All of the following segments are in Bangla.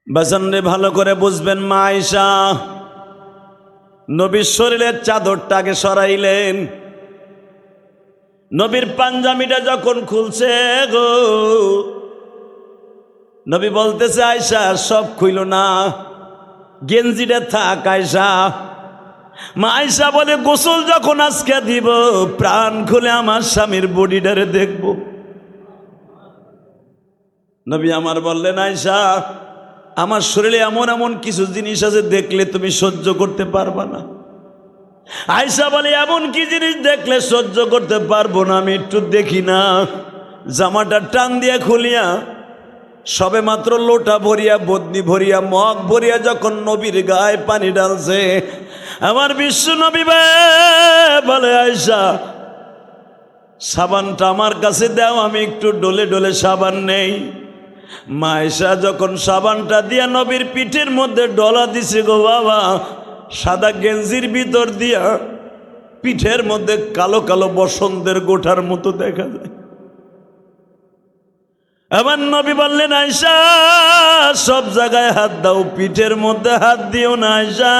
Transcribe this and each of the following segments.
বাজানরে ভালো করে বুঝবেন, মা আয়েশা নবীর শরীরের চাদরটাকে সরাইলেন। নবীর পাঞ্জাবিটা যখন খুলছে গো, নবী বলতেছে আয়েশা সব খুইল না, গেঞ্জিটা থাক আয়েশা। মা আয়েশা বলে গোসল যখন আজকে দিব, প্রাণ খুলে আমার স্বামীর বডিটারে দেখব। নবী আমার বললেন আয়েশা আমার শরীরে এমন এমন কিছু জিনিস আছে দেখলে তুমি সহ্য করতে পারবা না। আয়েশা বলে এমন কি জিনিস দেখলে সহ্য করতে পারবো না, আমি একটু দেখি না। জামাটা টান দিয়ে খুলিয়া সবে মাত্র লোটা ভরিয়া বদনি ভরিয়া মগ ভরিয়া যখন নবীর গায়ে পানি ঢালছে, আমার বিশ্ব নবী বলে আয়েশা সাবানটা আমার কাছে দাও, আমি একটু ডলে ডলে সাবান নেই। মা আয়েশা যখন সাবানটা দিয়া নবীর পিঠের মধ্যে ডলা দিছে গো বাবা, সাদা গেঞ্জির ভিতর দিয়া পিঠের মধ্যে কালো কালো বসন্তের গোঠার মতো দেখা যায়। আমার নবী বললেন আয়েশা সব জায়গায় হাত দাও, পিঠের মধ্যে হাত দিও না আয়েশা।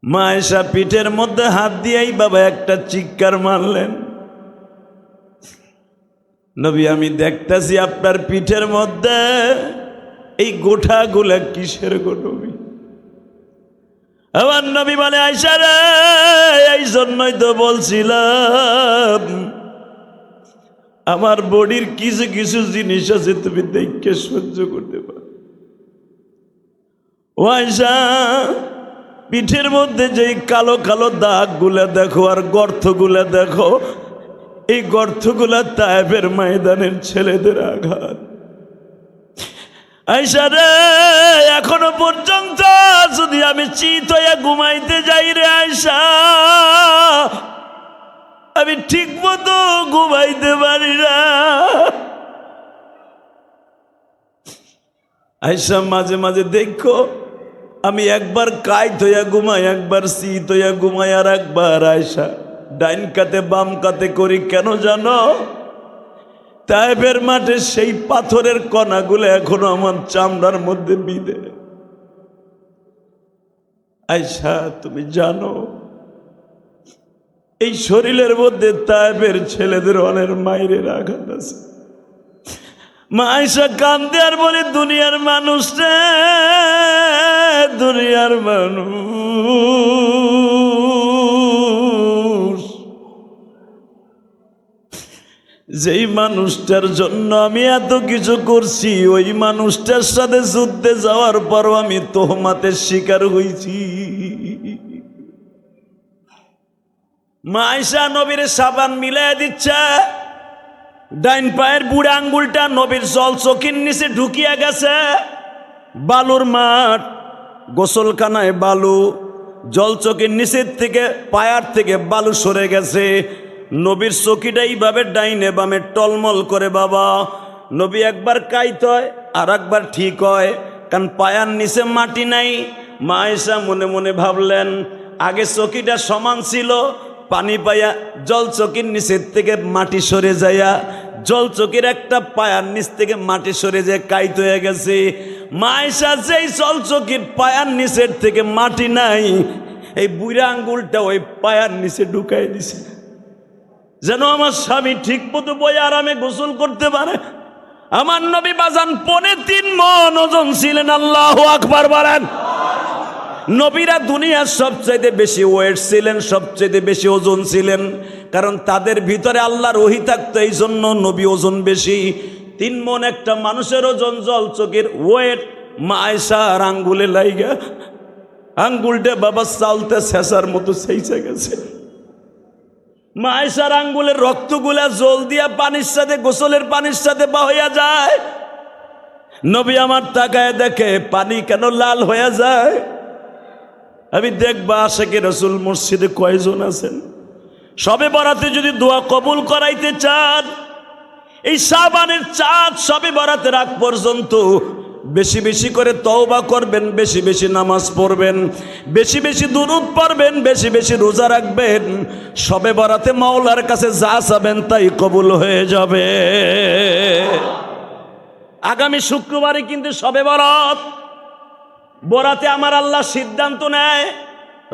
মা আয়েশা পিঠের মধ্যে হাত দিয়েই বাবা একটা চিৎকার মারলেন, নবী আমি দেখতেছি আপনার পিঠের মধ্যে এই গোঠাগুলা কিসের গো নবী? আমার নবী বলে আয়েশা রে এই জন্যই তো বলছিলাম আমার বডির কিছু কিছু জিনিস আছে তুমি দেখে সহ্য করতে পারো। ও আয়েশা পিঠের মধ্যে যেই কালো কালো দাগগুলা দেখো আর গর্তগুলা দেখো, এই গর্তগুলা তায়েফের ময়দানের ছেলেদের আঘাত। আয়েশা রে এখনো পর্যন্ত যদি আমি চিত হয়ে ঘুমাইতে যাই রে আয়েশা, আমি ঠিক মতো ঘুমাইতে পারি না। আয়েশা মাঝে মাঝে দেখো আমি একবার কাইত হইয়া ঘুমাই, একবার চিত হইয়া ঘুমাই, আর একবার আয়েশা ডাইন কাতে বাম কাতে করি। কেন জানো? তায়েফের মাঠে সেই পাথরের কণাগুলো এখনো আমার চামড়ার মধ্যে বিঁধে। আয়েশা তুমি জানো এই শরীরের মধ্যে তায়েফের ছেলেদের অনেক মায়ের আঘাত আছে। মা আয়েশা কান্দে আর বলে দুনিয়ার মানুষ রে, দুনিয়ার মানুষ, যেই মানুষটার জন্য আমি এত কিছু করছি ওই মানুষটার সাথে যুদ্ধে যাওয়ার পরও আমি তোহমাতের শিকার হয়েছি। মা আয়েশা নবীর সাবান মিলাই দিচ্ছে, ডাইন পায়ের বুড়া আঙ্গুলটা নবীর জল চকির নিচে ঢুকিয়া গেছে। বালুর মাঠ, গোসলখানায় বালু, জল চকির নিচের থেকে পায়ার থেকে বালু সরে গেছে। নবীর চকিটা এইভাবে ডাইনে বামে টলমল করে বাবা। নবী একবার কাইত হয় আর একবার ঠিক হয়, কারণ পায়ার নিচে মাটি নাই। মা আয়েশা মনে মনে ভাবলেন আগে চকিটা সমান ছিল, পানি পায়া জল চকির নিচের থেকে মাটি সরে যাইয়া জল চকির একটা পায়ার নিচ থেকে মাটি সরে যায় কাইত হয়ে গেছে। মা আয়েশা যেই জল চকির পায়ার নিচের থেকে মাটি নাই, এই বুড়া আঙ্গুলটা ওই পায়ার নিচে ঢুকাই দিছে যেন আমার স্বামী ঠিক মতো বই আরামে গোসল করতে পারে। আমার নবী বাজান 3.5 মণ ওজন ছিলেন। আল্লাহু আকবার বলেন। নবীরা দুনিয়ার সবচাইতে বেশি ওয়েট ছিলেন, সবচাইতে বেশি ওজন ছিলেন, কারণ তাদের ভিতরে আল্লাহর ওহী থাকতো, এই জন্য নবী ওজন বেশি। 3 মণ একটা মানুষের ওজন জল চোখের ওয়েট। মা আয়েশার আঙ্গুলে লাইগা আঙ্গুলটা বাবা চালতে শেষার মতো সেইচে গেছে। মা আয়েশার আঙ্গুলের রক্তগুলা জল দিয়া পানির সাথে, গোসলের পানির সাথে বহিয়া যায়। নবী আমার তাকায় দেখে পানি কেন লাল হয়ে যায়। আমি দেখবা আশিকে রাসূল মসজিদে কয়জন আছেন? সবে বরাতে যদি দোয়া কবুল করাইতে চান, এই শাবানের চাঁদ সবে বরাতের আগ পর্যন্ত বেশি বেশি করে তওবা করবেন, বেশি বেশি নামাজ পড়বেন, বেশি বেশি দুরূদ পড়বেন, বেশি বেশি রোজা রাখবেন। শবে বরাতে মাওলার কাছে যা চাবেন তাই কবুল হয়ে যাবে। আগামী শুক্রবারে কিন্তু শবে বরাত। বরাতে আমার আল্লাহ সিদ্ধান্ত নেয়,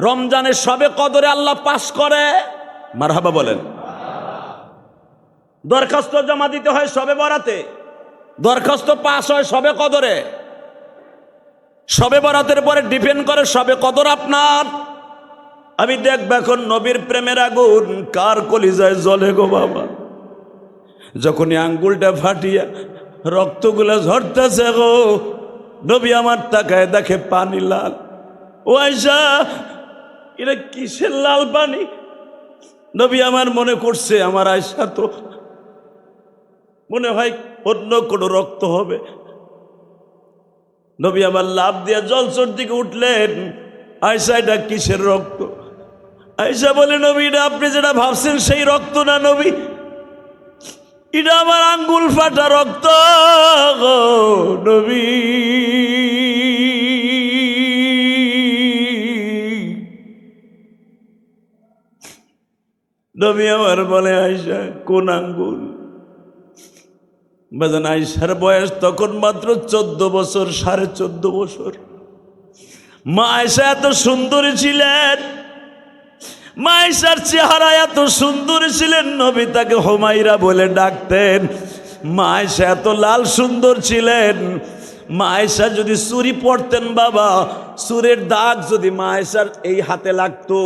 রমজানের শবে কদরে আল্লাহ পাস করে। মারহাবা বলেন। দরখাস্ত জমা দিতে হয় শবে বরাতে, দরখাস্ত পাস হয় শবে কদরে। শবে বরাতের পরে ডিপেন্ড করে শবে কদর আপনার। আমি দেখব এখন নবীর প্রেমের আগুন কার কলিজায় জ্বলে গো বাবা। যখনই আঙ্গুলটা ফাটিয়া রক্তগুলো ঝরতেছে গো, নবী আমার তাকায় দেখে পানি লাল। ও আয়েশা, এটা কিসের লাল পানি? নবী আমার মনে করছে আমার আয়েশা তো মনে হয় অন্য কোনো রক্ত হবে। নবী আমার লাভ দিয়া জলসর দিকে উঠলেন। আয়েশা, এটা কিসের রক্ত? আয়েশা বলে, নবী এটা আপনি যেটা ভাবছেন সেই রক্ত না নবী, এটা আমার আঙ্গুল ফাটা রক্ত গো নবী। নবী আমার বলে, আয়েশা কোন আঙ্গুল? বাজান, আয়েশার বয়স তখন মাত্র 14 বছর, 14.5 বছর। মা আয়েশা এত সুন্দরী ছিলেন, মা আয়েশার চেহারা এত সুন্দর ছিলেন, নবী তাকে হুমায়রা বলে ডাকতেন। মা আয়েশা এত লাল সুন্দর ছিলেন। মা আয়েশা যদি চুরি পড়তেন বাবা, চুরের দাগ যদি মা আয়েশার এই হাতে লাগতো,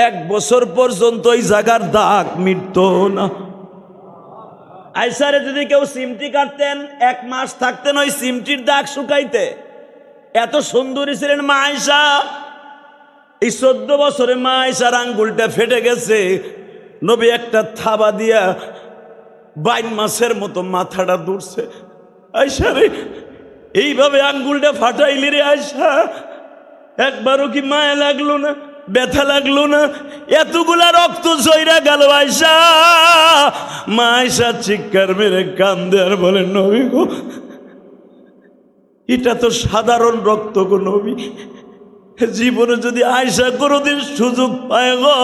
1 বছর পর্যন্ত এই জায়গার দাগ মিটতো না। আয়েশারে যদি কেউ সিমটি কাটতেন, 1 মাস থাকতেন ওই সিমটির দাগ শুকাইতে। এত সুন্দরী ছিলেন মা আয়েশা। এই 14 বছরে মা আয়েশার আঙ্গুলটা ফেটে গেছে। নবী একটা থাবা দিয়া 22 মাসের মতো মাথাটা দুরছে। আয়েশা রে, এইভাবে আঙ্গুলটা ফাটাইলি রে আয়েশা, একবারও কি মায়া লাগলো না, ব্যথা লাগলো না? এতগুলা রক্ত জয়রা গেল আয়েশা। মা আয়েশা চিৎকার মেরে কান্দে আর বলে, নবী গো, এটা তো সাধারণ রক্ত গো নবী। জীবনে যদি আয়েশা কোনোদিন সুযোগ পায় গো,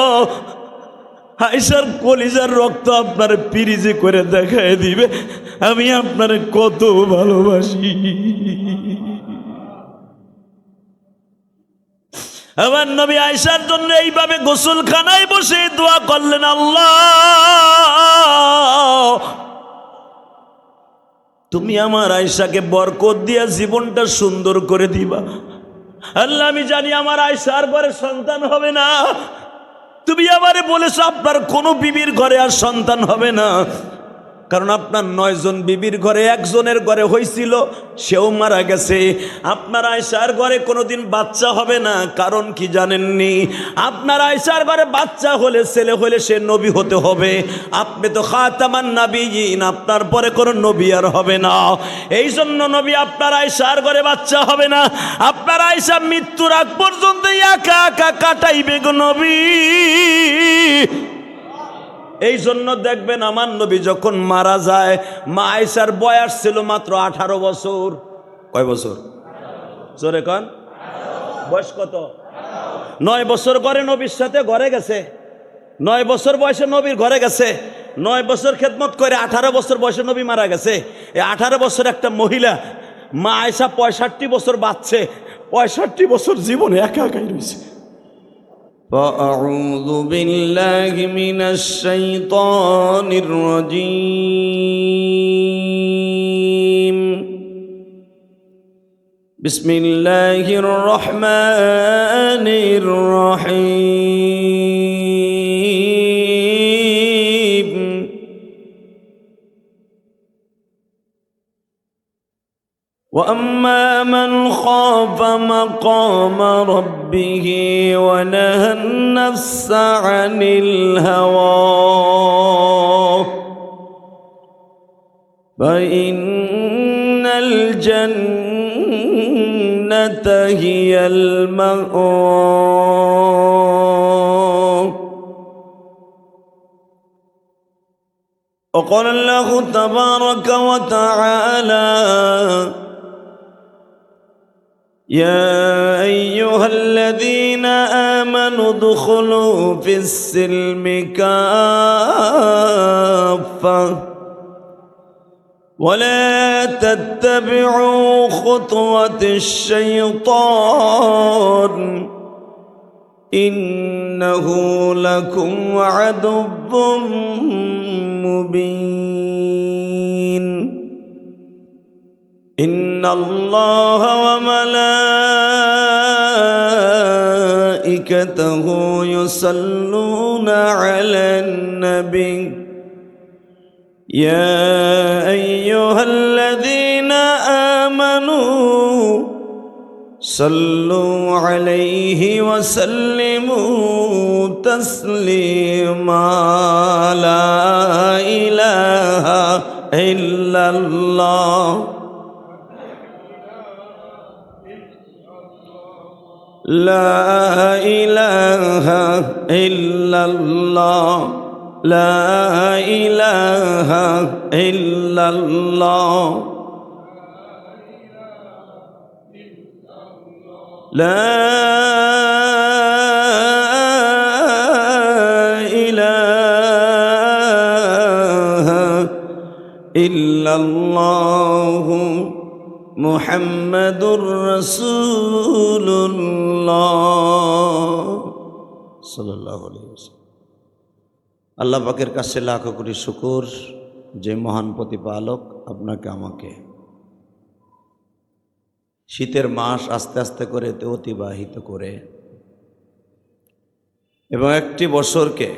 আয়েশার কলিজার রক্ত আপনার পিরিজে করে দেখায় দিবে আমি আপনার কত ভালোবাসি। আমার নবী আয়েশার জন্য এইভাবে গোসলখানায় বসে দোয়া করলেন, আল্লাহ তুমি আমার আয়েশাকে বরকত দিয়া জীবনটা সুন্দর করে দিবা। আল্লাহ, আমি জানি আমার আয়েশার ঘরে সন্তান হবে না, তুমি আমারে বলেছো আপনার কোনো বিবির ঘরে আর সন্তান হবে না, কারণ আপনার 9 জন বিবির ঘরে 1 জনের ঘরে হয়েছিল, সেও মারা গেছে। আপনার আয়েশার ঘরে কোনোদিন বাচ্চা হবে না, কারণ কি জানেননি? আপনার আয়েশার ঘরে বাচ্চা হলে, ছেলে হলে সে নবী হতে হবে। আপনি তো খাতামান নবিয়্যিন, আপনার পরে কোনো নবী আর হবে না। এই জন্য নবী আপনার আয়েশার ঘরে বাচ্চা হবে না। আপনার আয়েশা মৃত্যুর আগ পর্যন্ত একা একা কাটাইবে গো নবী। এই জন্য দেখবেন আমার নবী যখন মারা যায়, মা আয়েশার বয়স ছিল মাত্র 18 বছর। কয় বছর? জোরে কন। বয়স কত? 9 বছর করে নবীর সাথে ঘরে গেছে। 9 বছর বয়সে নবীর ঘরে গেছে। 9 বছর খেদমত করে 18 বছর বয়সে নবী মারা গেছে। এই 18 বছর একটা মহিলা মা আয়েশা 65 বছর বাঁচছে। 65 বছর জীবনে একা একাই রয়েছে। فأعوذ بالله من الشيطان الرجيم. بسم الله الرحمن الرحيم. وأما من خاف مقام ربه ونهى النفس عن الهوى فإن الجنة هي المأوى. وقال الله تبارك وتعالى يا أيها الذين آمنوا ادخلوا في السلم كافة ولا تتبعوا خطوات الشيطان إنه لكم عدو مبين إن الله وملائكته يصلون على النبي يا أيها الذين آمنوا صلوا عليه وسلموا تسليما لا إله إلا الله لا إله إلا الله لا إله إلا الله لا إله إلا الله محمد رسول الله صلى الله عليه وسلم আল্লাহ পাকের কাছে লাখো কোটি শুকর যে মহান প্রতিপালক আপনাকে আমাকে শীতের মাস আস্তে আস্তে করে অতিবাহিত করে এবং একটি বছরকে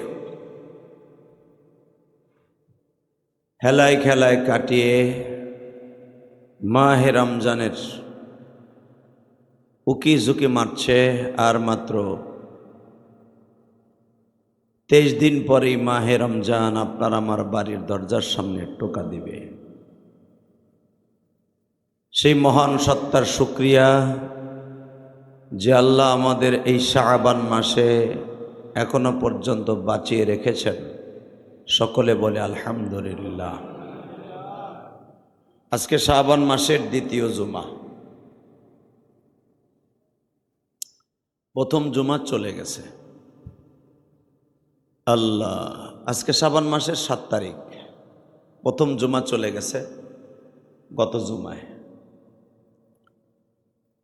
হেলায় খেলায় কাটিয়ে মাহে রমজানের উকি ঝুঁকি মারছে আর মাত্র 23 দিন পরেই মাহে রমজান আপনার আমার বাড়ির দরজার সামনে টোকা দিবে। সেই মহান সত্তার শুকরিয়া যে আল্লাহ আমাদের এই শাবান মাসে এখনো পর্যন্ত বাঁচিয়ে রেখেছেন। সকলে বলে আলহামদুলিল্লাহ। আজকে শাবান মাসের দ্বিতীয় জুমা, প্রথম জুমা চলে গেছে। আল্লাহ, আজকে শাবান মাসের 7 তারিখ, প্রথম জুমা চলে গেছে গত জুমায়।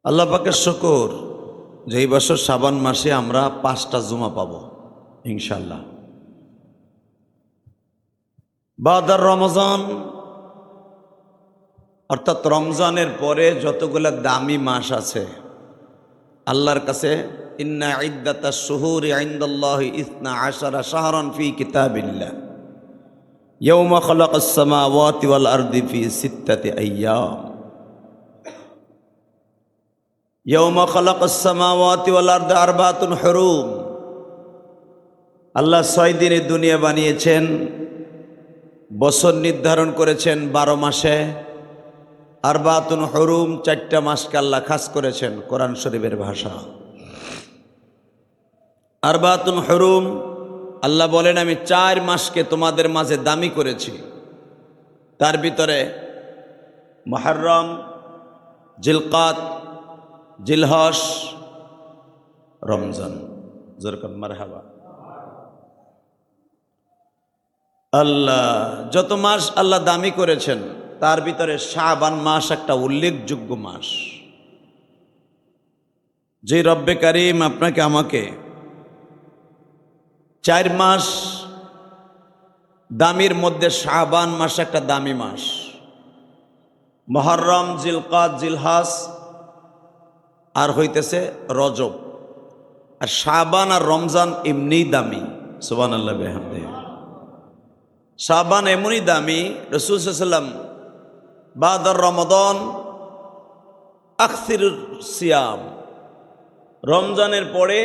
আল্লাহ পাকের শুকর যে এই বছর শাবান মাসে আমরা 5টা জুমা পাবো ইনশাআল্লাহ। বাদার রমজান অর্থাৎ রমজানের পরে যতগুলা দামি মাস আছে আল্লাহর কাছে, ইন্না ইদ্দাতাশ শুহুরি ইনদাল্লাহি 12 শাহরান ফি কিতাবিল্লাহ ইয়াওমা খালাকাস সামাওয়াতি ওয়াল আরদি ফি 6 আইয়াম ইয়াওমা খালাকাস সামাওয়াতি ওয়াল আরদি আরবাতুন হুরুম। আল্লাহ 6 দিনে দুনিয়া বানিয়েছেন, বছর নির্ধারণ করেছেন 12 মাসে। আরবাতুন হুরুম 4টা মাসকে আল্লাহ খাস করেছেন, কোরআন শরীফের ভাষা। আরবাতুন হুরুম, আল্লাহ বলেন আমি 4 মাসকে তোমাদের মাঝে দামি করেছি। তার ভিতরে মুহররম, জিলকাত, জিলহজ, রমজান। জোরকান মারহাবা। আল্লাহ যত মাস আল্লাহ দামি করেছেন তার ভিতরে শাবান মাস একটা উল্লেখযোগ্য মাস। যে রব্বে কারিম আপনাকে আমাকে 4 মাস দামির মধ্যে শাবান মাস একটা দামি মাস। মুহররম, জিলকাত, জিলহজ আর হইতেছে রজব। আর শাবান আর রমজান এমনিই দামি। সুবহানাল্লাহ বিহামদিহি। শাবান এমনই দামি, রাসূল সাল্লাল্লাহু আলাইহি ওয়াসাল্লাম বাদার রমাদান আকসিরুস সিয়াম, রমজানের পরে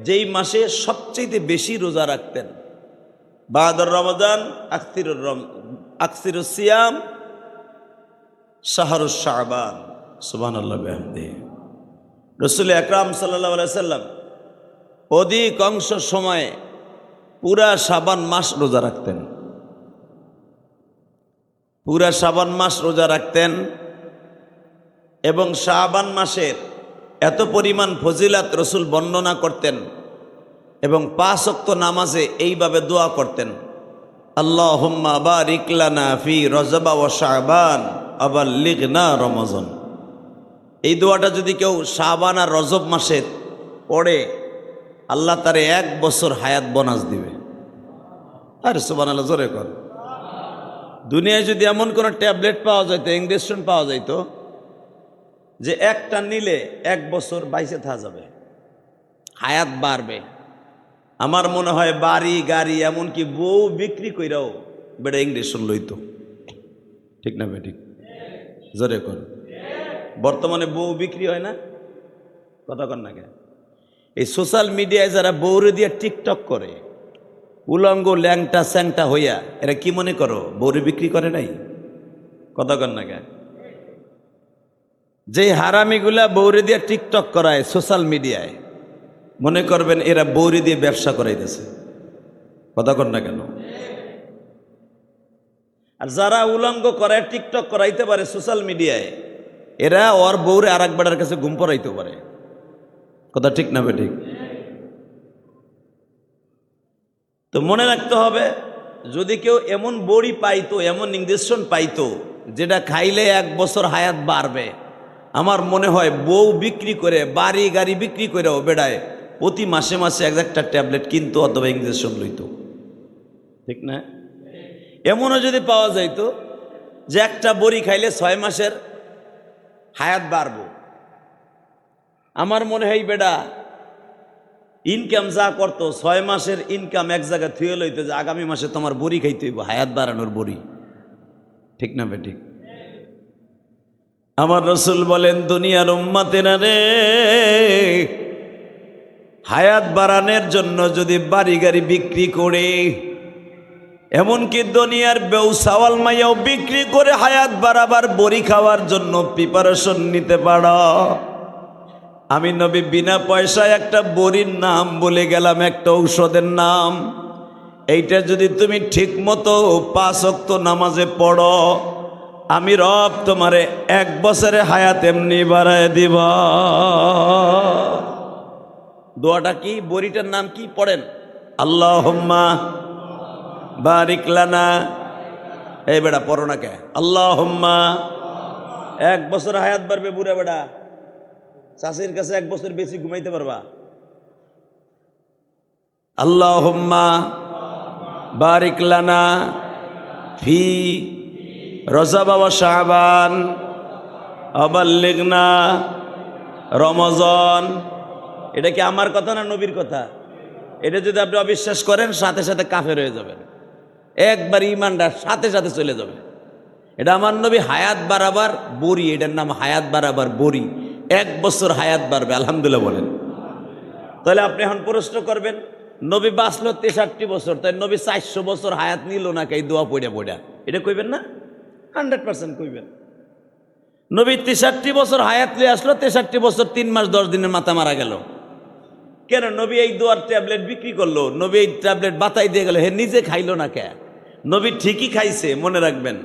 যেই মাসে সবচেয়ে বেশি রোজা রাখতেন। বাদার রমাদান আকসিরুস সিয়াম শাহরুস শাবান। সুবহানাল্লাহ বিহামদিহি। রাসূল আকরাম সাল্লাল্লাহু আলাইহি ওয়াসাল্লাম অধিকাংশ সময়ে পুরা শাবান মাস রোজা রাখতেন। পুরা শাবান মাস রোজা রাখতেন এবং শাবান মাসের এত পরিমাণ ফজিলাত রসুল বর্ণনা করতেন এবং 5 ওয়াক্ত নামাজে এইভাবে দোয়া করতেন, আল্লাহুম্মা বারিক লানা ফি রজব ওয়া শাবান আবাল্লিগনা রমজান। এই দোয়াটা যদি কেউ শাবান আর রজব মাসে পড়ে, আল্লাহ তারে 1 বছর হায়াত বোনাস দিবে। আরে সুবহানাল্লাহ, জোরে কর। দুনিয়ায় যদি এমন কোনো ট্যাবলেট পাওয়া যাইতো, ইঞ্জেকশন পাওয়া যাইতো যে একটা নিলে 1 বছর বাইসে থাকা যাবে, হায়াত বাড়বে, আমার মনে হয় বাড়ি গাড়ি এমনকি বউ বিক্রি কইরাও বেটা ইঞ্জেকশন লইতো। ঠিক না বে? ঠিক, জোরে কর। বর্তমানে বউ বিক্রি হয় না, কথা কর না কেন? এই সোশ্যাল মিডিয়ায় যারা বউরে দিয়ে টিকটক করে, উলঙ্গ ল্যাংটা স্যাংটা হইয়া, এরা কি মনে করো বউরে বিক্রি করে নাই? কথা কর না কেন? যে হারামিগুলা বউরে দিয়ে টিকটক করায় সোশ্যাল মিডিয়ায়, মনে করবেন এরা বউরে দিয়ে ব্যবসা করাইতেছে। কথা কর না কেন? আর যারা উলঙ্গ করায় টিকটক করাইতে পারে সোশ্যাল মিডিয়ায়, এরা ওর বউরে আর এক বেটার কাছে ঘুম পড়াইতে পারে। কথা ঠিক না বে? ঠিক। তো মনে রাখতে হবে, যদি কেউ এমন বড়ি পাইতো, এমন ইঞ্জেকশন পাইতো যেটা খাইলে 1 বছর হায়াত বাড়বে, আমার মনে হয় বউ বিক্রি করে, বাড়ি গাড়ি বিক্রি করে ও বেড়ায় প্রতি মাসে মাসে একটা ট্যাবলেট কিনতো অথবা ইঞ্জেকশন লইতো। ঠিক না? এমনও যদি পাওয়া যাইতো যে একটা বড়ি খাইলে 6 মাসের হায়াত বাড়বো, আমার মনে হয় বেডা ইনকাম যা করতো 6 মাসের ইনকাম এক জায়গায় থুয়ে লইতো যে আগামী মাসে তোমার বড়ি খাইতে হইব, হায়াত বাড়ানোর বড়ি। ঠিক না বে? ঠিক। আমার রসুল বলেন, দুনিয়ার উম্মতেরা রে, হায়াত বাড়ানোর জন্য যদি বাড়ি গাড়ি বিক্রি করে, এমনকি দুনিয়ার বেউ সাওয়াল মাইয়াও বিক্রি করে হায়াত বাড়াবার বড়ি খাওয়ার জন্য প্রিপারেশন নিতে পারো। আমি নবী বিনা পয়সায় একটা বড়ির নাম বলে গেলাম, একটা ঔষধের নাম। এইটা যদি তুমি ঠিক মতো 5 ওয়াক্ত নামাজে পড়ো, আমি রব তোমারে 1 বছরে হায়াত এমনি বাড়ায় দিব। দোয়াটা কি? বড়িটার নাম কি? পড়েন, আল্লাহুম্মা বারিক লানা। এই বেটা পড়ো না কে? আল্লাহুম্মা। 1 বছর হায়াত বাড়বে বুড়া বেটা। চাষির কাছে 1 বছর বেশি ঘুমাইতে পারবা। আল্লাহুম্মা বারিক লানা ফি রজব ওয়া শাবান আবাল্লিগনা রমজান। এটা কি আমার কথা না নবীর কথা? এটা যদি আপনি অবিশ্বাস করেন, সাথে সাথে কাফের হয়ে যাবেন, একবার ইমানটা সাথে সাথে চলে যাবে। এটা আমার নবী হায়াত বাড়াবার বড়ি, এটার নাম হায়াত বাড়াবার বড়ি। 1 বছর হায়াত বাড়বে, আলহামদুলিল্লাহ বলেন। তাহলে আপনি এখন প্রশ্ন করবেন, নবী বাঁচলো 63 বছর, তাই নবী 400 বছর হায়াত নিল না এই দোয়া পড়া পড়া? এটা কইবেন না? 100% কইবেন। নবী 63 বছর হায়াত নিয়ে আসলো, 63 বছর 3 মাস 10 দিনের মাথা মারা গেল কেন? নবী এই দোয়ার ট্যাবলেট বিক্রি করলো, নবী এই ট্যাবলেট বাতাই দিয়ে গেল, হে নিজে খাইলো না কে? নবী ঠিকই খাইছে। মনে রাখবেন,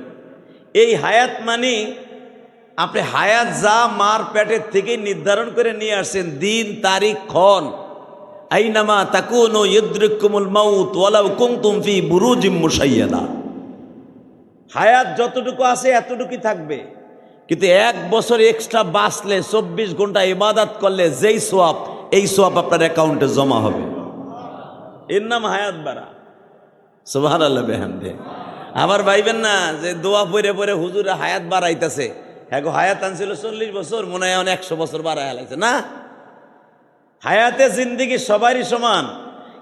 এই হায়াত মানে আপনি হায়াত যা মার পেটের থেকে নির্ধারণ করে নিয়ে আসছেন, দিন তারিখ ক্ষণ, আইনামা তাকুনু ইউদরিকুমুল মাউত ওয়ালাউ কুনতুম ফি বুরুজিম মুশাইয়াদা। হায়াত যতটুকু আছে এতটুকুই থাকবে, কিন্তু 1 বছর এক্সট্রা বাঁচলে, 24 ঘন্টা ইবাদত করলে যেই সওয়াব, এই সওয়াব আপনার অ্যাকাউন্টে জমা হবে। এর নাম হায়াত বাড়া। সুবহানাল্লাহ বিহামদি। আবার ভাইবেন না যে দোয়া পড়ে পড়ে হুজুরে হায়াত বাড়াইতেছে। হ্যাঁ গো, হায়াত আনছিল 40 বছর, মনে হয় 100 বছর বাড়ায় হালাইছে না। হায়াতে জিন্দিগি সবারই সমান,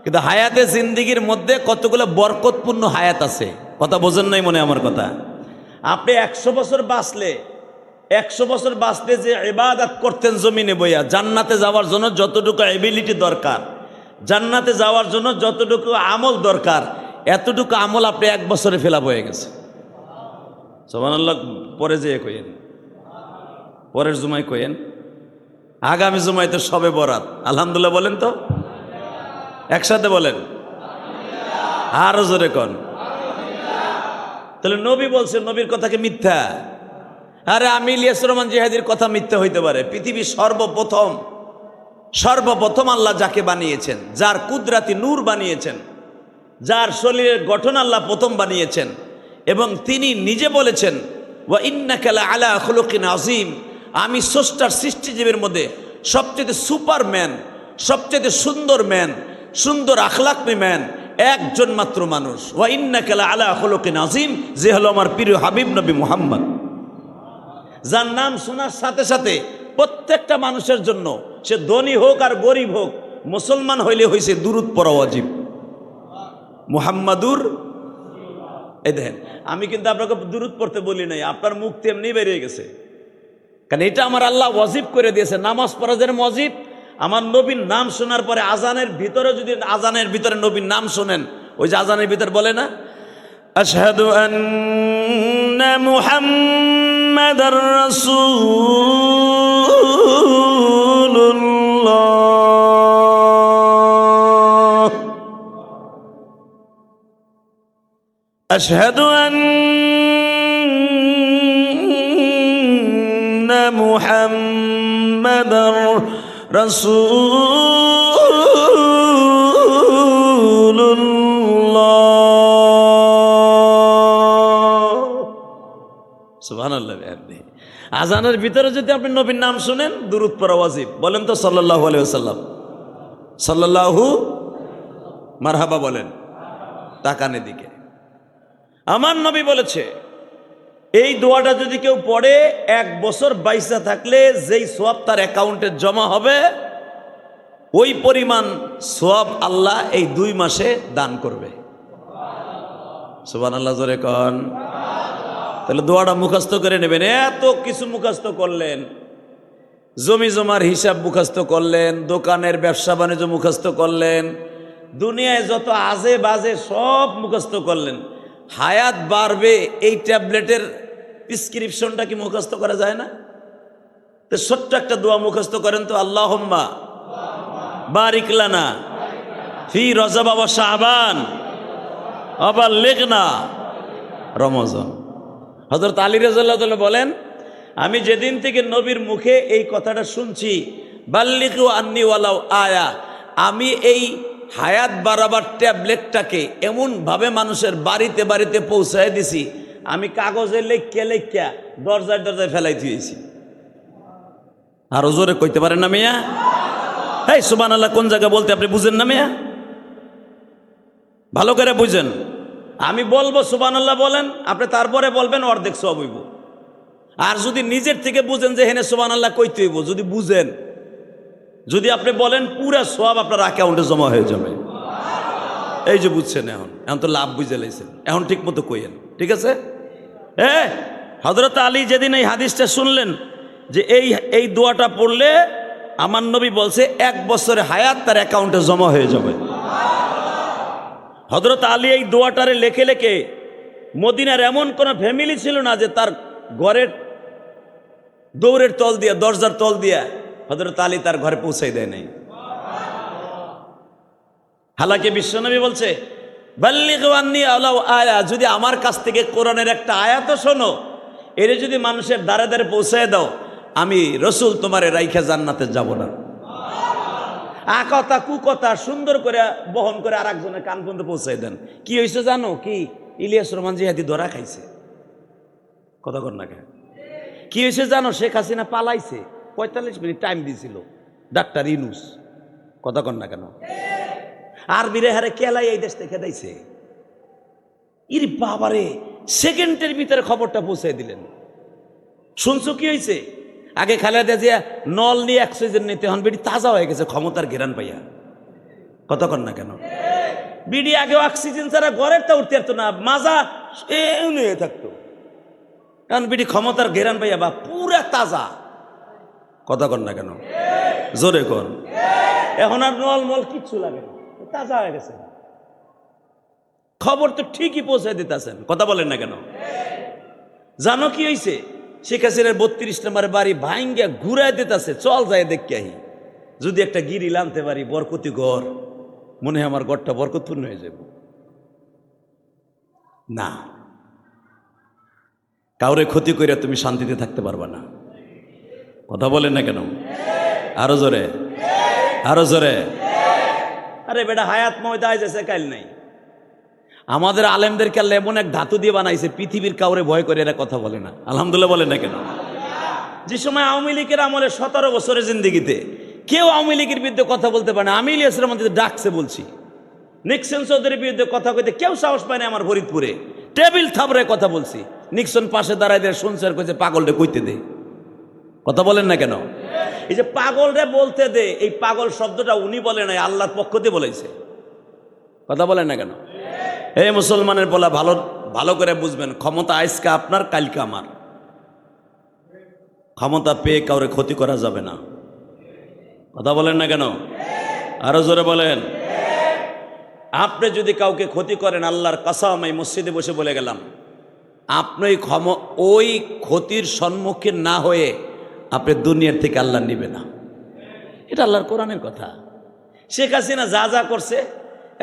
কিন্তু হায়াতে জিন্দিগির মধ্যে কতগুলো বরকতপূর্ণ হায়াত আছে। কথা বোঝেন নাই মনে আমার কথা? আপনি 100 বছর বাঁচলে, 100 বছর বাঁচলে যে ইবাদত করতেন জমিনে বইয়া, জান্নাতে যাওয়ার জন্য যতটুকু এবিলিটি দরকার, জান্নাতে যাওয়ার জন্য যতটুকু আমল দরকার, এতটুকু আমল আপনি 1 বছরে ফেলা হয়ে গেছে। সুবহানাল্লাহ। পরে যেয়ে কইেন, পরের জুমায় কইেন, আগামী জুমায় তো সবে বরাত। আলহামদুলিল্লাহ বলেন তো, একসাথে বলেন, আরো জোরে কন। তাহলে নবী বলছেন, নবীর কথাকে মিথ্যা? আরে আমি ইলিয়াস রহমান জিহাদির কথা মিথ্যে হইতে পারে? পৃথিবীর সর্বপ্রথম আল্লাহ যাকে বানিয়েছেন, যার কুদরাতি নূর বানিয়েছেন, যার শরীরের গঠন আল্লাহ প্রথম বানিয়েছেন, এবং তিনি নিজে বলেছেন ওয়া ইন্নাকা লাআলা খুলুকিন আযীম, আমি স্রষ্টার সৃষ্টিজীবের মধ্যে সবচেয়ে সুপারম্যান, সবচেয়ে সুন্দর ম্যান, সুন্দর আখলাকি ম্যান একজন মাত্র মানুষ। ওয়া ইন্নাকা লাআলা খুলুকিন আযীম, যে হলো আমার প্রিয় হাবিব নবী মুহাম্মদ, যার নাম শোনার সাথে সাথে প্রত্যেকটা মানুষের জন্য, সে ধনী হোক আর গরিব হোক, মুসলমান হইলে হয়েছে দুরূদ পড়া ওয়াজিব। মুহাম্মাদুর, এই দেখেন, আমি কিন্তু আপনাকে দুরূদ পড়তে বলি নাই, আপনার মুখ তেমনি বেরিয়ে গেছে, কারণ এটা আমার আল্লাহ ওয়াজিব করে দিয়েছে। নামাজ পড়া যেন ওয়াজিব, আমার নবীর নাম শোনার পরে আজানের ভিতরে যদি আজানের ভিতরে নবীর নাম শোনেন, ওই যে আজানের ভিতরে বলে না, আশহাদু আন্না মুহাম্মাদার রাসূলুল্লাহ, আশহাদু আন্না মুহাম্মাদার রাসূলুল্লাহ। সুবহানাল্লাহ। আজানের ভিতরে যদি আপনি নবীর নাম শুনেন, দুরূদ পড়া ওয়াজিব। বলেন তো সাল্লাল্লাহু আলাইহি ওয়াসাল্লাম, সাল্লাল্লাহু, মারহাবা বলেন, তাকান এদিকে। আমার নবী বলেছে, এই দোয়াটা যদি কেউ পড়ে 1 বছর বাইসা থাকলে যেই সওয়াব তার অ্যাকাউন্টে জমা হবে, ওই পরিমাণ সওয়াব আল্লাহ এই 2 মাসে দান করবে। সুবহানাল্লাহ, জোরে কন। তাহলে দোয়াটা মুখস্থ করে নেবেন। এত কিছু মুখস্থ করলেন, জমি জমার হিসাব মুখস্থ করলেন, দোকানের ব্যবসা বাণিজ্য মুখস্থ করলেন, দুনিয়ায় যত আজে বাজে সব মুখস্থ করলেন, হায়াত বাড়বে এই ট্যাবলেটের প্রেসক্রিপশনটা কি মুখস্থ করা যায় না? তো ছোট্ট একটা দোয়া মুখস্থ করেন তো, আল্লাহুম্মা বারিক লানা ফি রজব ওয়া শাবান ওয়া বাল্লিগনা রমজান। হযরত আলী রাদিয়াল্লাহু তাআলা বলেন, আমি যেদিন থেকে নবীর মুখে এই কথাটা শুনছি, বাল্লিগু আন্নি ওয়ালাউ আয়া, আমি এই হায়াত বাড়াবার ট্যাবলেটটাকে এমনভাবে মানুষের বাড়িতে বাড়িতে পৌঁছায় দিছি, আমি কাগজে লেখা দরজায় দরজায় ফেলাই দিয়েছি। আরো জোরে কইতে পারেন না মিয়া? এই সুবহানাল্লাহ কোন জায়গা বলতে আপনি বুঝেন না মিয়া? ভালো করে বুঝেন। আমি বলবো সুবহানাল্লাহ বলেন, আপনি তারপরে বলবেন অর্ধেক সওয়াব হইব। আর যদি নিজের থেকে বুঝেন যে হেনে সুবহানাল্লাহ কইতে হইব, যদি বুঝেন, যদি আপনি বলেন, পুরা সওয়াব আপনার অ্যাকাউন্টে জমা হয়ে যাবে। এই যে বুঝছেন, এখন তো লাভ বুঝে লাইছেন, এখন ঠিক মতো কইেন, ঠিক আছে? হযরত আলী যেদিন এই হাদিসটা শুনলেন যে এই দোয়াটা পড়লে আমার নবী বলছে 1 বছরে হায়াত তার অ্যাকাউন্টে জমা হয়ে যাবে। হযরত আলী এই দোয়াটারে লেখে লেখে, মদিনার এমন কোন ফ্যামিলি ছিল না যে তার ঘরের দৌড়ের তল দিয়া, দরজার তল দিয়া হযরত আলী তার ঘরে পৌঁছাই দেয় নাই। হালাকি বিশ্বনবী বলছে, বাল্লিগু আন্নি ওয়ালাউ আয়া, যদি আমার কাছ থেকে কোরআনের একটা আয়াত শোনো, এর যদি মানুষের দ্বারে দ্বারে পৌঁছায় দাও, আমি রসুল তোমারে রাইখা জান্নাতে যাব না। কথা কুকথা সুন্দর করে বহন করে আর একজনের কান পর্যন্ত পৌঁছাই দেন। কি হয়েছে জানো? কি ইলিয়াস রহমান জিহাদি ধরা খাইছে। কথা কর না কেন? কি হয়েছে জানো? শেখ হাসিনা পালাইছে, 45 মিনিট টাইম দিয়েছিল ডাক্তার ইউনূস। কথা কর না কেন? আরবিরে হারে কেলাই এই দেশ থেকে দিয়েছে। ইরে বাবারে, সেকেন্ডের ভিতরে খবরটা পৌঁছাই দিলেন। শুনছো কি হয়েছে? আগে খালেদা জিয়া নল নিয়ে অক্সিজেন নিতে, হন বিডি তাজা হয়ে গেছে ক্ষমতার ঘেরান পাইয়া। কথা কর না কেন? বিডি আগে অক্সিজেন ছাড়া ঘরের তা উঠতে পারতো না, মাজা নিয়ে থাকতো, কারণ বিডি ক্ষমতার ঘেরান পাইয়া বা পুরা তাজা। কথা কর না কেন? জোরে কর। এখন আর নল মল কিচ্ছু লাগে না, তাজা হয়ে গেছে। খবর তো ঠিকই পৌঁছায় দিতেছেন। কথা বলেন না কেন? জানো কি হয়েছে? শেখ হাসিনার 32 নম্বর বাড়ি ভাঙ্গা ঘুরাই দিতেছে, চল যায় দেখে আহি, যদি একটা গিরি আনতে পারি, বরকতি ঘর, মনে হয় আমার ঘরটা বরকতপূর্ণ হয়ে যাব। না, কাউরে ক্ষতি করে তুমি শান্তিতে থাকতে পারবা না। কথা বলেন না কেন? আরো জোরে, আরো জোরে। আরে বেটা হায়াত ময়দা আইছে কাইল নাই। আমাদের আলেমদেরকে আল্লাহ এমন এক ধাতু দিয়ে বানাইছে, পৃথিবীর কাউরে ভয় করে এরা কথা বলে না। আলহামদুলিল্লাহ বলেন না কেন? যে সময় আওয়ামী লীগের আমলে 17 বছরের জিন্দিগিতে কেউ আওয়ামী লীগের বিরুদ্ধে কথা বলতে পারে না। আমি ইলিয়াসের মধ্যে ডাকছে বলছি, নিক্সন চৌধুরীর বিরুদ্ধে কথা কইতে কেউ সাহস পায় না। আমার ফরিদপুরে টেবিল থাবড়ে কথা বলছি, নিক্সন পাশে দাঁড়ায় দিয়ে শুনছে আর কইছে পাগলরে কইতে দে। কথা বলেন না কেন? এই যে পাগলরে বলতে দে, এই পাগল শব্দটা উনি বলে নাই, আল্লাহর পক্ষ দিয়ে বলেছে। কথা বলেন না কেন? এই মুসলমানের বলা ভালো ভালো করে বুঝবেন, ক্ষমতা আজকে আপনার, কালকে আমার। ক্ষমতা পেয়ে কাউরে ক্ষতি করা যাবে না। কথা বলেন না কেন? আরো জোরে বলেন। আপনি যদি কাউকে ক্ষতি করেন, আল্লাহর কসম এই মসজিদে বসে বলে গেলাম, আপনি ওই ক্ষতির সম্মুখীন না হয়ে আপনি দুনিয়ার থেকে আল্লাহ নিবে না। এটা আল্লাহর কোরআনের কথা। শেখ হাসিনা যা যা করছে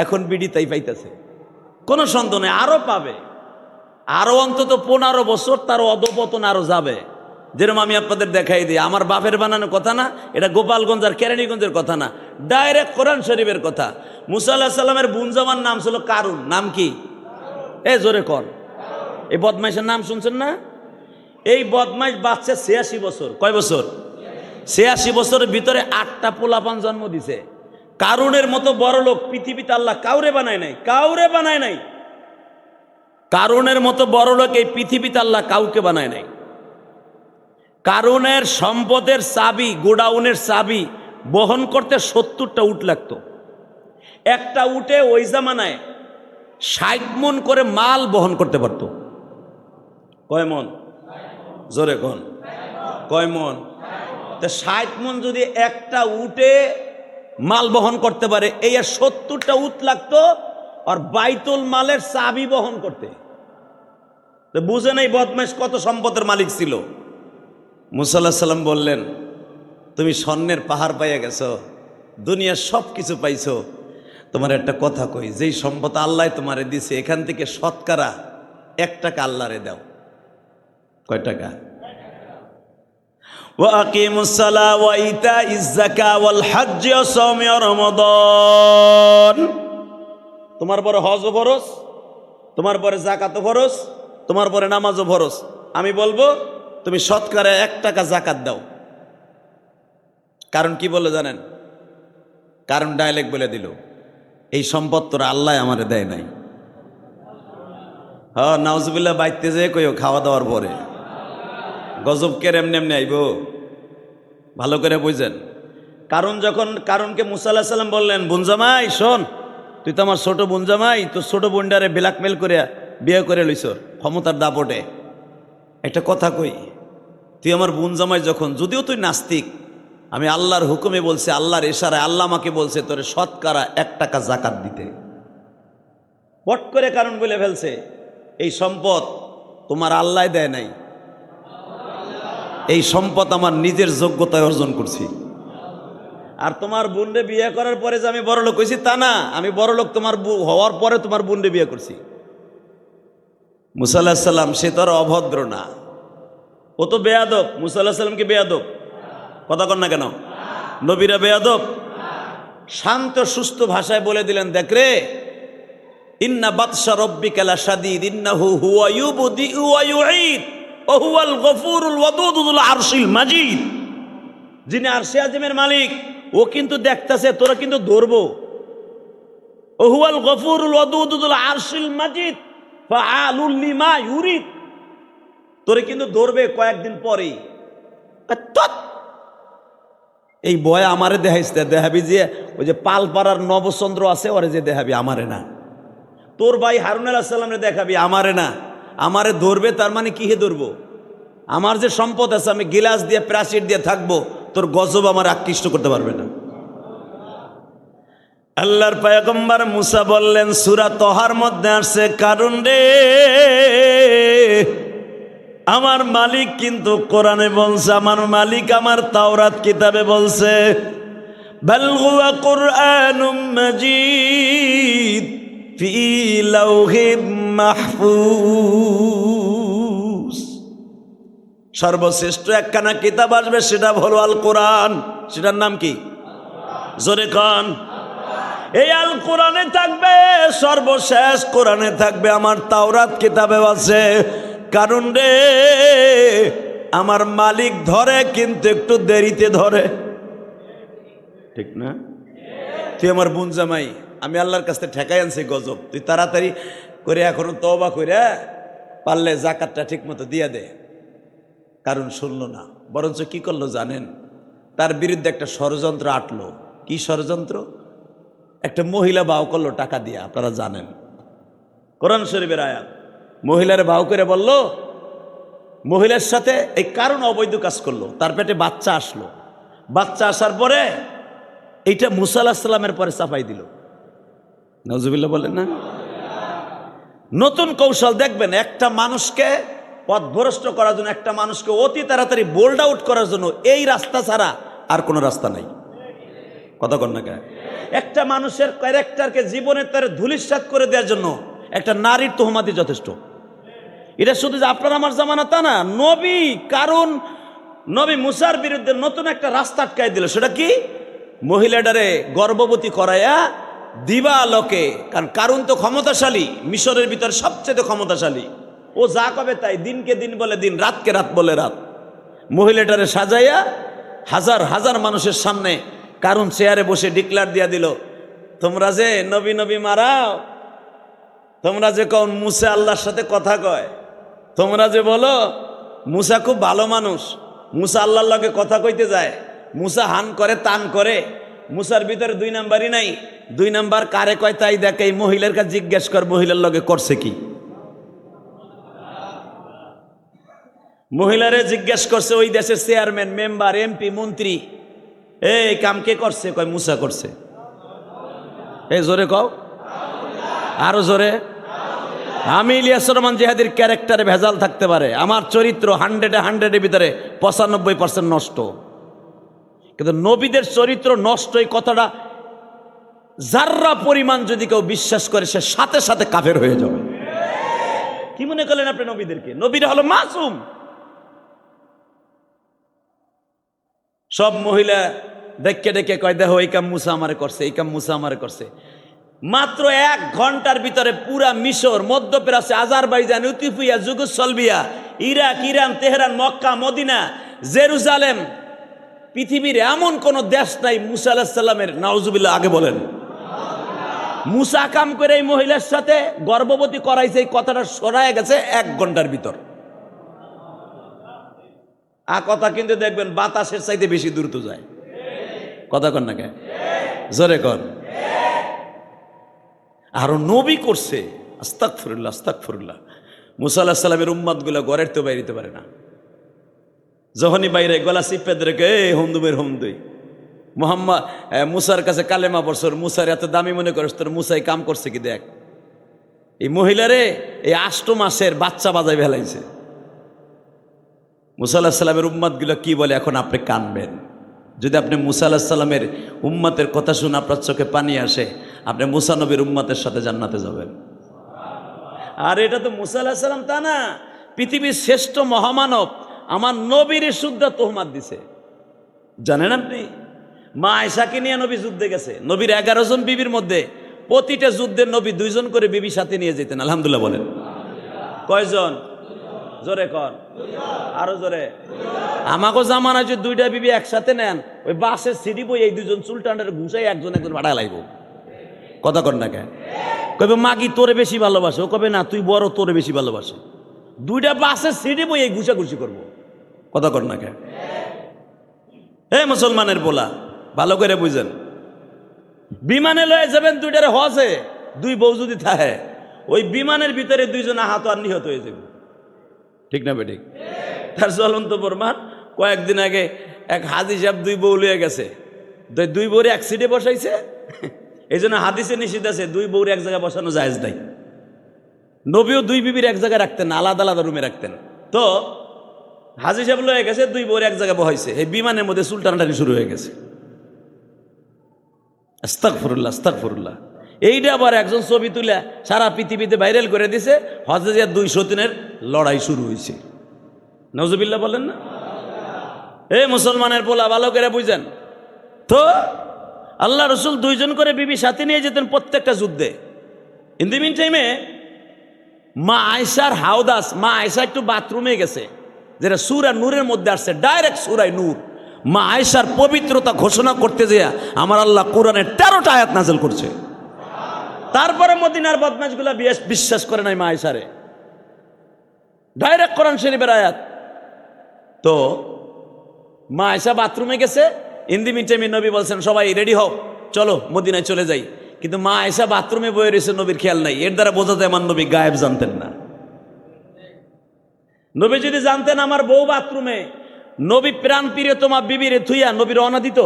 এখন বিডি তাই পাইতেছে, কোনো সন্দেহ নেই, আরো পাবে। আরো অন্তত 15 বছর তার অধপতন আরো যাবে। যেরকম আমি আপনাদের দেখাই দিই, আমার বাপের বানানো কথা না, এটা গোপালগঞ্জ আর কেরানীগঞ্জের কথা না, ডাইরেক্ট কোরআন শরীফের কথা। মুসা আলাইহিস সালামের বুনজামার নাম ছিল কারুন। নাম কি? এ জোরে কর। এই বদমাইশের নাম শুনছেন না? এই বদমাইশ বাচ্চা 86 বছর। কয় বছর? 86 বছরের ভিতরে 8টা পোলাপান জন্ম দিছে। কারুনের মতো বড় লোক পৃথিবীতে আল্লাহ কাউরে বানায় নাই, কাউরে বানায় নাই। কারুনের মতো বড় লোক এই পৃথিবীতে আল্লাহ কাউকে বানায় নাই। কারুনের সম্পদের চাবি, গোডাউনের চাবি বহন করতে 70টা উট লাগতো। একটা উটে ওই জামানায় 60 মণ করে মাল বহন করতে পারত। কয় মণ? জোরে কোন? কয় মণ? 60 মণ যদি একটা উটে মাল বহন করতে পারে, এই 70টা উট লাগতো আর বাইতুল মালের চাবি বহন করতে। তো বুঝে নাই বদমাইশ কত সম্পদের মালিক ছিল। মুসা আলাইহিস সালাম বললেন, তুমি স্বর্ণের পাহাড় পাইয়া গেছো, দুনিয়ার সব কিছু পাইছো, তোমার একটা কথা কই, যেই সম্পদ আল্লাহ তোমারে দিছে এখান থেকে শতকরা 1 টাকা আল্লাহরে দাও। কয় টাকা? ওয়া আকিমুস সালাহ ওয়া ইতাইজ যাকাত ওয়াল হজ্জ ওয়া সাওম রমাদান। তোমার পরে হজও ফরজ, তোমার পরে যাকাতও ফরজ, তোমার পরে নামাজও ফরজ। আমি বলবো তুমি শতকরা 1 টাকা যাকাত দাও। কারণ কি বলে জানেন? কারণ ডাইরেক্ট বলে দিল, এই সম্পদ তোরা আল্লাহ আমারে দেয় নাই। হ্যাঁ, নাউজুবিল্লাহ বাইতে যেয়ে কইও খাওয়া দাওয়ার পরে গজব কে এমনি এমনি আইব। ভালো করে বুঝেন। কারণ যখন কারণকে মুসা আলাইহিস সালাম বললেন, বুনজামাই শোন, তুই তো আমার ছোট বুনজামাই, তোর ছোট বোনটারে ব্ল্যাকমেল করে বিয়ে করে লইছ ক্ষমতার দাপটে। একটা কথা কই, তুই আমার বুনজামাই যখন, যদিও তুই নাস্তিক, আমি আল্লাহর হুকুমে বলছি, আল্লাহর ইশারায় আল্লাহ আমাকে বলছে তোরে শতকরা 1 টাকা যাকাত দিতে। পট করে কারণ বলে ফেলছে, এই সম্পদ তোমার আল্লাহ দেয় নাই, এই সম্পদ আমার নিজের যোগ্যতায় অর্জন করছি। আর তোমার বোনরে বিয়ে করার পরে যে আমি বড় লোক হয়েছি তা না, আমি বড় লোক তোমার হওয়ার পরে তোমার বোনরে বিয়ে করছি। মুসা আলাইহিস সালাম সে তো আর অভদ্র না, ও তো বেয়াদব। মুসা আলাইহিস সালাম কি বেয়াদব? কথা কন না কেন? নবীরা বেয়াদব? শান্ত সুস্থ ভাষায় বলে দিলেন, দেখ রে, ইন্না বাতশা রাব্বিকা লাশাদীদ ইন্নাহু হুয়া ইউবদিউ ওয়া ইউঈদ ওয়া হুয়াল গফুরুল ওয়াদুদ যুল আরশিল মাজিদ। যিনি আরশে আজিমের মালিক, ও কিন্তু দেখতেছে, তোরা কিন্তু ধরবো। ওয়া হুয়াল গফুরুল ওয়াদুদ যুল আরশিল মাজিদ ফাআলুল লিমা ইউরিদ। তোরে কিন্তু ধরবে কয়েকদিন পরেই। এই বয় আমারে দেখাইছে, দেখাবি যে ওই যে পালপাড়ার নবচন্দ্র আছে ওরে যে দেখাবি, আমারে না। তোর ভাই হারুন আলাইহিস সালামরে দেখাবি, আমারে না। আমারে ধরবে তার মানে কি হে ধরবো? আমার যে সম্পদ আছে, আমি গিলাস দিয়ে প্রাচীর দিয়ে থাকবো, তোর গজব আমার আকৃষ্ট করতে পারবে না। আল্লাহর পয়গম্বর মুসা বললেন, সূরা তহার মধ্যে আসছে, কারণ রে আমার মালিক কিন্তু কোরআনে বলছে, আমার মালিক আমার তাওরাত কিতাবে বলছে, বাল হুয়া কুরআনুম মাজিদ ফি লাউহিম মাহফুজ। সর্বশ্রেষ্ঠ একখানা কিতাব আসবে, সেটা হলো আল কোরআন। সেটার নাম কি? জোরে খান। এই আল কোরআনে থাকবে, সর্বশেষ কোরআনে থাকবে, আমার তাওরাত কিতাবেও আছে। কারণ রে আমার মালিক ধরে, কিন্তু একটু দেরিতে ধরে, ঠিক না? তুই আমার বোন জামাই, আমি আল্লাহর কাছে ঠেকাই আনছি গজব, তুই তাড়াতাড়ি করে এখনো তওবা করে পারলে জাকাতটা ঠিক মতো দিয়ে দে। কারণ শুনলো না, বরঞ্চ কি করলো জানেন? তার বিরুদ্ধে একটা ষড়যন্ত্র আটলো। কি ষড়যন্ত্র? একটা মহিলা বাউ করলো টাকা দিয়ে, আপনারা জানেন কোরআন শরীফের আয়াত। মহিলার বাউ করে বলল, মহিলার সাথে এই কারণ অবৈধ কাজ করলো, তার পেটে বাচ্চা আসলো। বাচ্চা আসার পরে এইটা মুসা আলাইহিস সালামের পরে চাপাই দিল। নাউজুবিল্লাহ বলেন না? নতুন কৌশল দেখবেন, একটা মানুষকে পথভ্রষ্ট করার জন্য, একটা মানুষকে অতি তাড়াতাড়ি বোল্ড আউট করার জন্য এই রাস্তা ছাড়া আর কোনো রাস্তা নাই। কথা কন না কেন? একটা মানুষের ক্যারেক্টারকে জীবনের তারে ধূলিসাৎ করে দেওয়ার জন্য একটা নারীর তোহমাতি যথেষ্ট। এটা শুধু যে আপনার আমার জামানা তা না, নবী কারণ নবী মুসার বিরুদ্ধে নতুন একটা রাস্তা আটকাই দিল। সেটা কি? মহিলাটারে গর্ভবতী করাইয়া দিবা লোকে। কারণ কারণ তো ক্ষমতাশালী, মিশরের ভিতরে সবচেয়ে ক্ষমতাশালী। ও যা কবে তাই, দিনকে দিন বলে দিন, রাতকে রাত বলে রাত। মহিলাটারে সাজাইয়া হাজার হাজার মানুষের সামনে কারণ চেয়ারে বসে ডিক্লার দিয়া দিল, তোমরা যে নবী নবী মারাও, তোমরা যে কন মুসা আল্লাহর সাথে কথা কয়, তোমরা যে বলো মুসা খুব ভালো মানুষ, মুসা আল্লাহর লগে কথা কইতে যায়, মুসা হান করে তান করে, মুসার ভিতরে দুই নাম্বারই নাই, দুই নাম্বার কারে কয় তাই দেখে। এই মহিলার কাছে জিজ্ঞেস কর মহিলার লগে করছে কি। মহিলারে জিজ্ঞেস করছে ওই দেশের চেয়ারম্যান, মেম্বার, এমপি, মন্ত্রী, এই কাম কে করছে? কয় মুসা করছে। এই জোরে কও, আরো জোরে। আমি ইলিয়াস রহমান জিহাদির ক্যারেক্টারে ভেজাল থাকতে পারে, আমার চরিত্র 100-100-এর ভিতরে 95% নষ্ট, কিন্তু নবীদের চরিত্র নষ্ট এই কথাটা যার্রা পরিমাণ যদি কেউ বিশ্বাস করে, সে সাথে সাথে কাফের হয়ে যাবে। কি মনে করলেন আপনি নবীদেরকে? নবীরা হলো মাসুম। সব মহিলা ডেকে ডেকে কয়, দেখো এই কাম মুসা আমারে করছে, এই কাম মুসা আমারে করছে। মাত্র 1 ঘন্টার ভিতরে পুরা মিশর, মধ্যপ্রাচ্য, Azerbaijan, Ethiopia, Yugoslavia, Iraq, Iran, Tehran, Mecca, Medina, Jerusalem, পৃথিবীর এমন কোন দেশ নাই মুসা আলাইহিস সালামের, নাউজুবিল্লাহ আগে বলেন, মুসা কাম করে এই মহিলার সাথে গর্ভবতী করাইছে, এই কথাটা সরায় গেছে 1 ঘন্টার ভিতর। কথা কিন্তু দেখবেন বাতাসের চাইতে বেশি দ্রুত যায়। কথা কন না কে? জোরে কন। আরো নবী করছে, আস্তাগফিরুল্লাহ আস্তাগফিরুল্লাহ। মুসা আলাইহিস সালামের উম্মত গুলা ঘরের তো বাইরে পারে না, যখনই বাইরে গলা চিপে রেখে হুমদুমের হুমদুই মোহাম্মদ মুসার কাছে কালেমা পড়ছর, মুসার এত দামি মনে করিস, তোর মুসাই কাম করছে কি দেখ। এই মহিলারে এই 8 মাসের বাচ্চা বাজাই ফেলাইছে। মুসা আলাইহিস সালামের উম্মত গুলো কি বলে, এখন আপনি কানবেন। যদি আপনি মুসা আলাইহিস সালামের উম্মতের কথা শুনে আপনার চোখে পানি আসে, আপনি মুসা নবীর উম্মতের সাথে জান্নাতে যাবেন। আর এটা তো মুসা আলাইহিস সালাম তা না, পৃথিবীর শ্রেষ্ঠ মহামানব আমার নবীর শুদ্ধ তোহমাত দিছে। জানেন আপনি, মা আয়েশাকে নিয়ে নবী যুদ্ধে গেছে। নবীর 11 জন বিবির মধ্যে প্রতিটা যুদ্ধের নবী 2 জন করে বিবি সাথে নিয়ে যেতেন। আলহামদুলিল্লাহ বলেন। কয়জন? জোরে কর, আরো জোরে। আমাকে জামানা যে 2টা বিবি একসাথে নেন, ওই বাসের সিঁড়ি বই এই 2 জন চুলটান্ডারে ঘুষাই একজন একজন ভাড়া লাগব। কথা কর না কে? কবে মাগি তোরে বেশি ভালোবাসে, ও কবে না তুই বড় তোরে বেশি ভালোবাসে। 2টা বাসের সিঁড়ি বই এই ঘুষাঘুষি করবো। কথা কর না কে? হে মুসলমানের বলা, ভালো করে বুঝেন। বিমানে লয়ে যাবেন 2টার হজে, 2 বউ যদি থাকে, ওই বিমানের ভিতরে 2 জন আহত আর নিহত হয়ে যাবে। ঠিক না বেঠিক? তার জ্বলন্ত প্রমাণ, কয়েকদিন আগে এক হাজি সাহেব 2 বউ লিয়ে গেছে, 2 বউরে এক সিটে বসাইছে। এই জন্য হাদিসে নিষেধ আছে 2 বউর এক জায়গায় বসানো জায়েজ নাই। নবীও 2 বিবির এক জায়গায় রাখতেন না, আলাদা আলাদা রুমে রাখতেন। তো হাজি সাহেব লয়ে গেছে, 2 বউর এক জায়গায় বহাইছে, এই বিমানের মধ্যে চুল টানাটানি শুরু হয়ে গেছে। আস্তাগফিরুল্লাহ আস্তাগফিরুল্লাহ। এইটা আবার একজন ছবি তুলে সারা পৃথিবীতে ভাইরাল করে দিছে, হজে যে 200 দিনের লড়াই শুরু হয়েছে। নওজুবিল্লাহ বলেন না? এ মুসলমানের পোলা ভালো করে বুঝেন তো, আল্লাহ রসুল 2 জন করে বিবি সাথে নিয়ে যেতেন প্রত্যেকটা যুদ্ধে। ইন দি মিন টাইমে মা আয়েশার হাওদাস, মা আয়েশা একটু বাথরুমে গেছে, যেটা সূরা নূরের মধ্যে আসছে, ডাইরেক্ট সূরায়ে নূর। মা আয়েশার পবিত্রতা ঘোষণা করতে যেয়ে আমার আল্লাহ কোরআনের 13টা আয়াত নাযিল করছে। তারপরে মদিনার বদমাশগুলা বিশ্বাস করে নাই মা আয়েশারে, ডাইরেক্ট কোরআন শরীফের আয়াত। তো মা আয়েশা বাথরুমে গেছে, ইন দি মিন টাইমে নবী বলছেন সবাই রেডি হও, চলো মদিনায় চলে যাই। কিন্তু মা আয়েশা বাথরুমে বয়ে রয়েছে, নবীর খেয়াল নাই। এর দ্বারা বোঝা যায় আমার নবী গায়েব জানতেন না। নবী যদি জানতেন আমার বউ বাথরুমে, নবী প্রাণ প্রিয়তমা বিবিরে থুইয়া নবী রওনা দিত?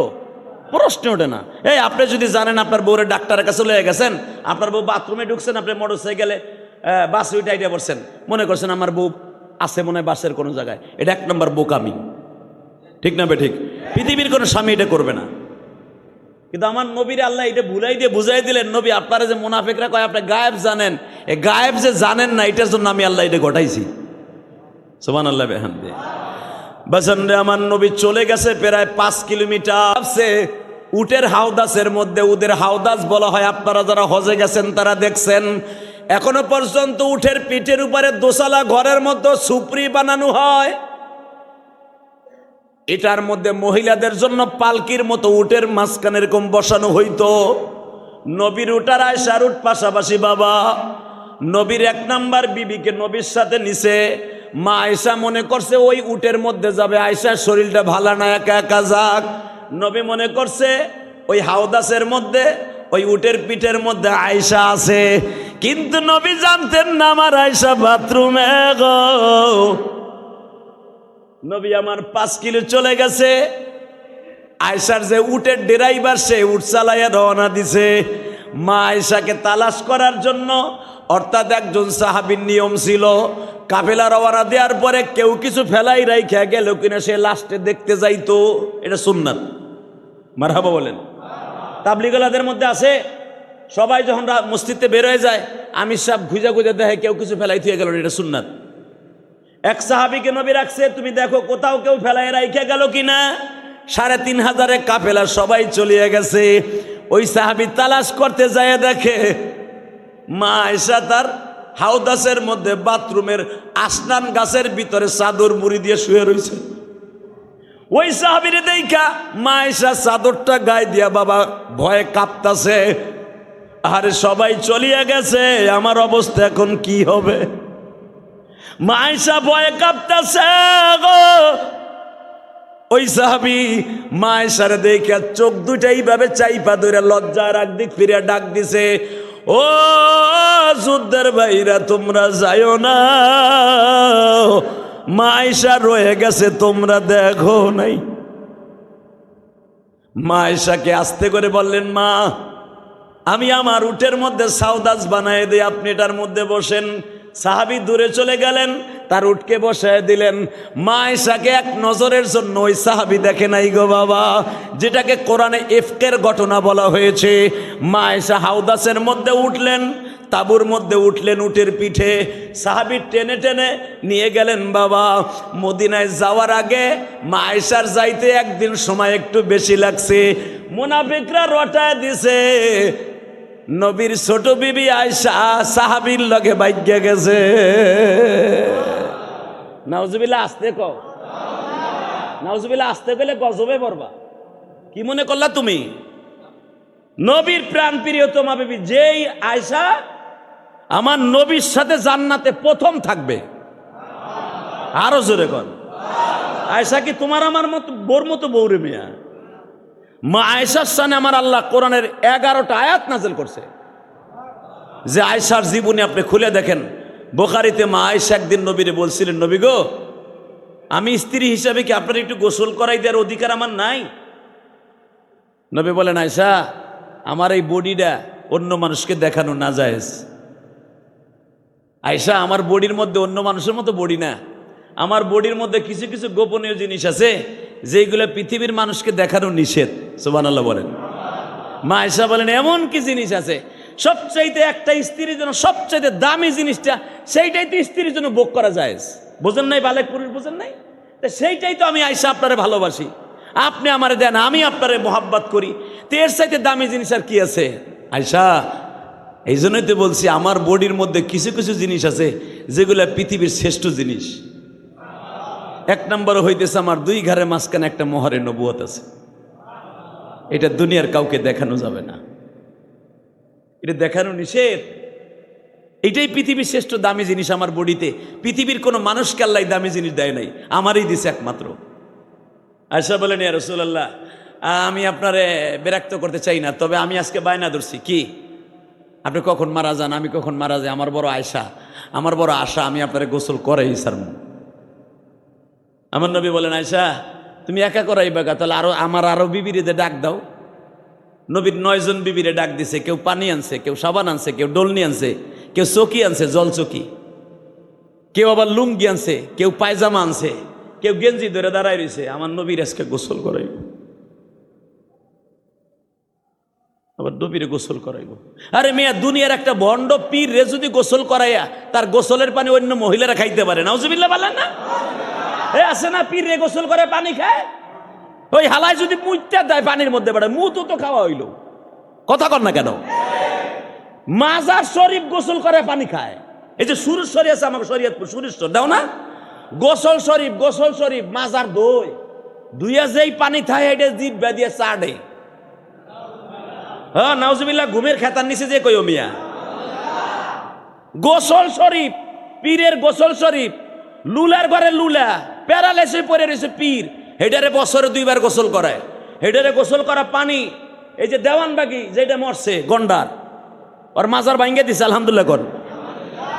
প্রশ্ন ওঠে না। এই আপনি যদি জানেন আপনার বউরে ডাক্তারের কাছে লয়ে গেছেন, আপনার বউ বাথরুমে ঢুকছেন, আপনি মোটরসাইকেলে বাসে উঠে আইডিয়া পড়ছেন, মনে করছেন আমার বউ আছে মনে হয় বাসের কোনো জায়গায়, এটা 1 নম্বর বোকামি। ঠিক না বে ঠিক? পৃথিবীর কোনো স্বামী এটা করবে না। কিন্তু আমার নবীর আল্লাহ এটা ভুলাই দিয়ে বুঝাই দিলেন, নবী আপনারা যে মুনাফিকরা কয় আপনি গায়েব জানেন, এই গায়েব যে জানেন না, এটার জন্য আমি আল্লাহ এটা ঘটাইছি। সুবহানাল্লাহ বিহামদি। বাজানরে আমার নবী চলে গেছে প্রায় 5 কিলোমিটার। সে উটের হাওদাসের মধ্যে, উদের হাওদাস বলা হয়, আপনারা যারা হজে গেছেন তারা দেখছেন, এখনো পর্যন্ত উটের পিঠের উপরে দোসালা ঘরের মতো সুপ্রি বানানো হয়। এটার মধ্যে মহিলাদের জন্য পালকির মতো উটের মাঝখানে এরকম বসানো হইতো। নবীর উটার আয়েশার উট পাশাপাশি বাবা। নবীর 1 নাম্বার বিবিকে নবীর সাথে নিছে। মা আয়েশা মনে করছে ওই উটের মধ্যে যাবে, আয়েশার শরীরটা ভালো না, একা একা যাক। নবী মনে করছে ওই হাওদাসের মধ্যে, ওই উটের পিঠের মধ্যে আয়েশা আছে। কিন্তু নবী জানতেন না আমার আয়েশা বাথরুমে গো। নবী আমার 5 কিলো চলে গেছে। আয়েশার যে উটের ড্রাইভার, সে উট চালাইয়া রওনা দিছে মা আয়েশাকে তালাশ করার জন্য। অর্থাৎ একজন সাহাবীর নিয়ম ছিল, কাফেলা রওনা দেওয়ার পরে কেউ কিছু ফেলাই রাইখা গেল কিনা সে লাস্টে দেখতে যাইতো। এটা সুন্নাত। মারহাবা বলেন। তাবলীগলাদের মধ্যে আছে, সবাই যখন মসজিদে বের হয়ে যায়, আমির সাহেব খুঁজা খুঁজা দেখে কেউ কিছু ফেলাই থুয়ে গেল, এটা সুন্নাত। এক সাহাবীকে নবী রাখছে, তুমি দেখো কোথাও কেউ ফেলাই রাইখা গেল কিনা। 3500 কাফেলা সবাই চলিয়ে গেছে। ওই সাহাবী তালাশ করতে যায়, দেখে মা আয়েশা তার হাওদাসের মধ্যে বাথরুমের আসনান গাছের ভিতরে চাদর মুড়ি দিয়ে শুয়ে রয়েছে। ওই সাহাবীরে দেখা মা আয়েশা চাদরটা গায়ে দিয়া বাবা ভয়ে কাঁপতাছে। আরে সবাই চলিয়ে গেছে, আমার অবস্থা এখন কি হবে? মা আয়েশা ভয়ে কাঁপতাছে গো। ওই সাহাবী মা আয়েশারে দেখে চোখ দুইটা এইভাবে চাইপা ধরে লজ্জার একদিক ফিরে ডাক দিছে, ও যুদ্ধের ভাইরা তোমরা যাইও না, মা আয়েশা রয়ে গেছে, তোমরা দেখো নাই। মা আয়েশাকে আস্তে করে বললেন, মা আমি আমার উটের মধ্যে সাউদাস বানায় দিই, আপনি এটার মধ্যে বসেন। সাহাবী দূরে চলে গেলেন, তার উটকে বসায় দিলেন। মা আয়েশাকে এক নজরের জন্য ওই সাহাবী দেখে নাই গো বাবা, যেটাকে কোরআনে ইফকের ঘটনা বলা হয়েছে। মা আয়েশা হাওদাসের মধ্যে উঠলেন, তাঁবুর মধ্যে উঠলেন উটের পিঠে। সাহাবী টেনে টেনে নিয়ে গেলেন বাবা। মদিনায় যাওয়ার আগে মা আয়েশার যাইতে একদিন সময় একটু বেশি লাগছে। মুনাফিকরা রটায় দিছে, নবীর ছোট বিবি আয়েশা সাহাবীর লগে ভাগ্যে গেছে। নাউজুবিল্লাহ, আসতে কও। নাউজুবিল্লাহ আসতে গেলে গজবে পড়বা। কি মনে করলা তুমি? নবীর প্রাণ প্রিয়তমা বিবি যেই আয়েশা আমার নবীর সাথে জান্নাতে প্রথম থাকবে। আরো জোরে কর। আয়েশা কি তোমার আমার মতো বোর মতো বউরে মিয়া? মা আয়েশার সামনে আমার আল্লাহ কোরআনের 11টা আয়াত নাযিল করছে। যে আয়েশার জীবনী আপনি খুলে দেখেন, বুখারীতে মা আয়েশা একদিন নবীরে বলছিলেন, নবী গো, আমি স্ত্রী হিসাবে কি আপনার একটু গোসল করাই দেওয়ার অধিকার আমার নাই? নবী বলেন, আয়েশা আমার এই বডিটা অন্য মানুষকে দেখানো না জায়েজ। আয়েশা আমার বডির মধ্যে অন্য মানুষের মতো বডি না, আমার বডির মধ্যে কিছু কিছু গোপনীয় জিনিস আছে যেগুলো পৃথিবীর মানুষকে দেখানো নিষেধ। সুবহানাল্লাহ বলেন। মা আয়েশা বলেন, এমন কি জিনিস আছে সবচাইতে একটা স্ত্রীর জন্য সবচাইতে দামি জিনিসটা, সেইটাই তো স্ত্রীর জন্য ভোগ করা যায়। বোঝেন নাই? বালেক পুরুষ বোঝেন নাই? তা সেইটাই তো আমি আইসা আপনারে ভালোবাসি, আপনি আমারে দেন, আমি আপনারে মোহাব্বত করি। তো এর চাইতে দামি জিনিস আর কি আছে আয়সা? এই জন্যই তো বলছি আমার বডির মধ্যে কিছু কিছু জিনিস আছে যেগুলো পৃথিবীর শ্রেষ্ঠ জিনিস। এক নম্বর হইতেছে আমার দুই ঘরের মাঝখানে একটা মোহরে নবুয়ত আছে। এটা দুনিয়ার কাউকে দেখানো যাবে না, এটা দেখানো নিষেধ। এটাই পৃথিবীর শ্রেষ্ঠ দামি জিনিস আমার বডিতে। পৃথিবীর কোনো মানুষকে আল্লাহ দামি জিনিস দেয় নাই, আমারই দিছে একমাত্র। আয়সা বলেন, ইয়া রাসূলুল্লাহ, আমি আপনারে বিরক্ত করতে চাই না, তবে আমি আজকে বায়না ধরছি কি আপনি কখন মারা যান, আমি কখন মারা যাই, আমার বড় আয়সা, আমার বড় আশা, আমি আপনারে গোসল করাই সারমু। আমার নবী বলেন, আয়সা তুমি একা করাইবা গা, তাহলে আমার আরো বিবিরিদের ডাক দাও। নবীর 9 জন বিবিরে ডাক দিছে, কেউ পানি আনছে, কেউ সাবান আনছে, কেউ ডলনি আনছে, কেউ চকি আনছে, জল চকি, কেউ আবার লুঙ্গি আনছে, কেউ পায়জামা আনছে, কেউ গেঞ্জি ধরে দাঁড়ায় রয়েছে। আমার নবীর আজকে গোসল করাইব, আবার নবীরে গোসল করাইব। আরে মেয়া, দুনিয়ার একটা ভণ্ড পীর রে যদি গোসল করাইয়া তার গোসলের পানি অন্য মহিলারা খাইতে পারে, নাউজুবিল্লাহ বলেন না? এ আছে না পীর রে গোসল করে পানি খায়, ওই হালায় যদি মুইতে দেয় পানির মধ্যে পড়ে, মুতো তো খাওয়া হইল। কথা কর না কেন? মাজার শরীফ গোসল করে পানি খায়। এই যে সুরেশ্বরী আছে আমাকে শরীয়তপুর, সুরেশ্বর দাও না, গোসল শরীফ মাজার দই দুইয়া যেই পানি থাকে এটা জিভ বেদিয়ে চাড়ে। হ্যাঁ নাউজুবিল্লাহ, ঘুমের খেতার নিচে যে কই মিয়া গোসল শরীফ, পীরের গোসল শরীফ, লুলার ঘরে লুলা প্যারালাইসে পড়ে রয়েছে পীর, হেডারে বছরে 2 বার গোসল করায়। হেডারে গোসল করা পানি, এই যে দেওয়ানবাগি যেটা মরছে গন্ডার, ওর মাজার ভাঙ্গে দিছে, আলহামদুলিল্লাহ কর।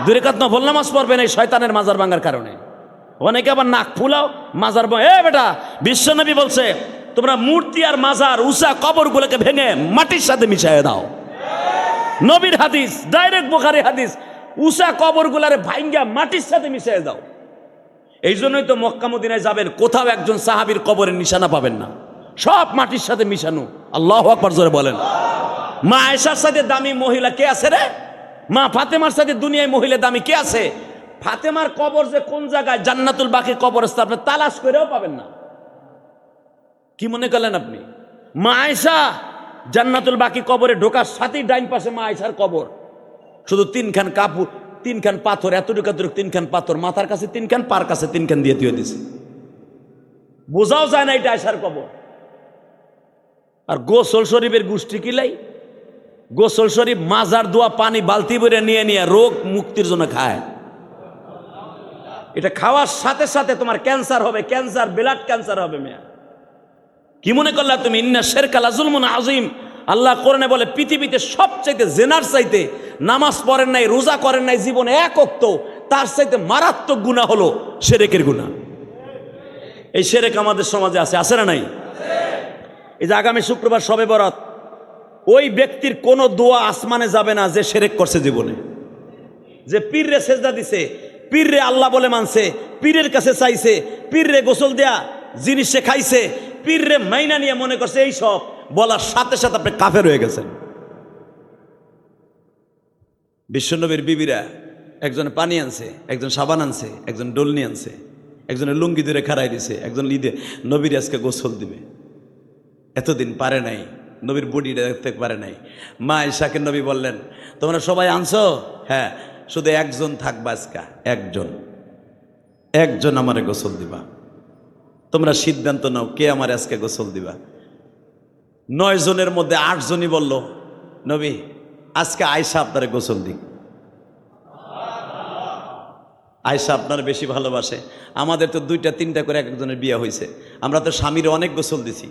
2 রাকাত নফল নামাজ পড়বেন এই শয়তানের মাজার ভাঙার কারণে। অনেকে আবার নাক ফুলাও মাজার, এ বেটা, বিশ্বনবী বলছে তোমরা মূর্তি আর মাজার উঁচা কবরগুলোকে ভেঙে মাটির সাথে মিশিয়ে দাও। নবীর হাদিস, ডাইরেক্ট বুখারী হাদিস, উঁচা কবরগুলারে ভাঙ্গা মাটির সাথে মিশিয়ে দাও। এই জন্যই তো মক্কা মদিনায় যাবেন, কোথাও একজন সাহাবীর কবরের নিশানা পাবেন না, সব মাটির সাথে মিশানো। আল্লাহু আকবার জোরে বলেন। মা আয়েশার সাথে দামি মহিলা কে আছে রে? মা ফাতেমার সাথে দুনিয়ায় মহিলা দামি কে আছে? ফাতেমার কবর যে কোন জায়গায়, জান্নাতুল বাকি কবরস্থান, আপনি তালাশ করেও পাবেন না। কি মনে করলেন আপনি? মা আয়েশা জান্নাতুল বাকি কবরে ঢোকার সাথেই ডাইন পাশে মা আয়েশার কবর, শুধু 3খান কাপড়, 3খান পাথর, এতটুকু 3খান পাথর, মাথার কাছে 3খান, পার কাছে 3খান দিয়ে দিয়েছে, বোঝাও যায় না এটা আয়েশার কবর। আর গোসল শরীফের গোষ্ঠী কিলাই, গোসল শরীফ মাজার দোয়া পানি বালতি ভরে নিয়ে রোগ মুক্তির জন্য খায়। এটা খাওয়ার সাথে সাথে তোমার ক্যান্সার হবে, ক্যান্সার, ব্লাড ক্যান্সার হবে। মেয়া কি মনে করলা তুমি? ইন্না শিরকা লাযুলমুন আযীম। আল্লাহ কোরআনে বলে পৃথিবীতে সবচাইতে জেনার চাইতে নামাজ পড়েন নাই, রোজা করেন নাই জীবনে 1 ওয়াক্ত, তার চাইতে মারাত্মক গুনাহ হলো শিরকের গুনাহ। এই শিরক আমাদের সমাজে আছে না নাই? এই যে আগামী শুক্রবার শবে বরাত, ওই ব্যক্তির কোনো দোয়া আসমানে যাবে না যে শিরক করছে জীবনে, যে পীররে সেজদা দিছে, পীররে আল্লাহ বলে মানছে, পীরের কাছে চাইছে, পীররে গোসল দেয়া জিনিস সে খাইছে, পীররে মাইনা নিয়ে মনে করছে এই সব, বলার সাথে সাথে আপনি কাফের হয়ে গেছেন। বিশ্বনবীর বিবিরা, একজন পানি আনছে, একজন সাবান আনছে, একজন ডলনি আনছে, একজনের লুঙ্গি ধরে খাড়াই দিছে, একজন লিদে নবীর আজকে গোসল দিবে। এতদিন পারে নাই, নবীর বডিটা দেখতে পারে নাই। মা আয়েশাকে নবী বললেন, তোমরা সবাই আনছো? হ্যাঁ, শুধু একজন থাকবা আজকে, একজন আমারে গোসল দিবা। তোমরা সিদ্ধান্ত নাও কে আমার আজকে গোসল দিবা। 9 জনের মধ্যে 8 জনই বলল, নবী আজকে আয়েশা আপনারে গোসল দিক। আয়েশা আপনার বেশি ভালোবাসে। আমাদের তো 2টা 3টা করে একজনের বিয়ে হয়েছে, আমরা তো স্বামীর অনেক গোসল দিছি।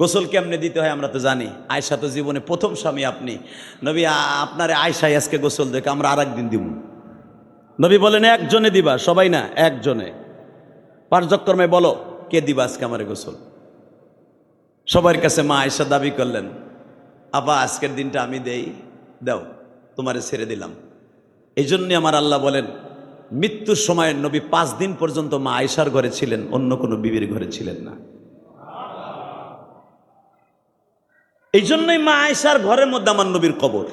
গোসল কেমনে দিতে হয় আমরা তো জানি। আয়েশা তো জীবনে প্রথম স্বামী আপনি, নবী আপনারে আয়েশাই আজকে গোসল দেখে, আমরা আর একদিন দিব। নবী বলেন একজনে দিবা, সবাই না, একজনে। পার্যক্রমে বলো কে দিবা আজকে আমার গোসল। সবার কাছে মা আয়েশা দাবি করলেন, আপা আজকের দিনটা আমি দাও, তোমারে ছেড়ে দিলাম। এই জন্যই আমার আল্লাহ বলেন মৃত্যুর সময় নবী 5 দিন পর্যন্ত মা আয়েশার ঘরে ছিলেন, অন্য কোনো বিবির ঘরে ছিলেন না। এই জন্যই মা আয়েশার ঘরের মধ্যে আমার নবীর কবর,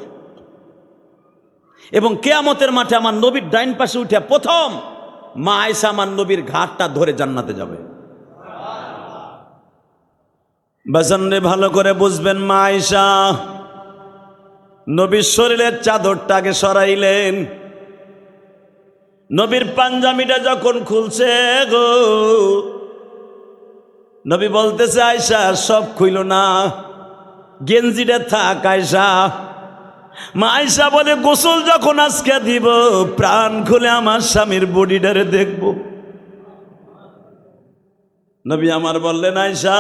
এবং কিয়ামতের মাঠে আমার নবীর ডাইন পাশে উঠে প্রথম মা আয়েশা আমার নবীর ঘাটটা ধরে জান্নাতে যাবে। বাজানরে ভালো করে বুঝবেন, মা আয়েশা নবীর শরীরের চাদরটাকে সরাইলেন। নবীর পাঞ্জাবিটা যখন খুলছে গো, নবী বলতেছে আয়েশা সব খুইল না, গেঞ্জিটা থাক আয়েশা। মা আয়েশা বলে গোসল যখন আজকে দিব, প্রাণ খুলে আমার স্বামীর বডিটারে দেখব। নবী আমার বললেন আয়েশা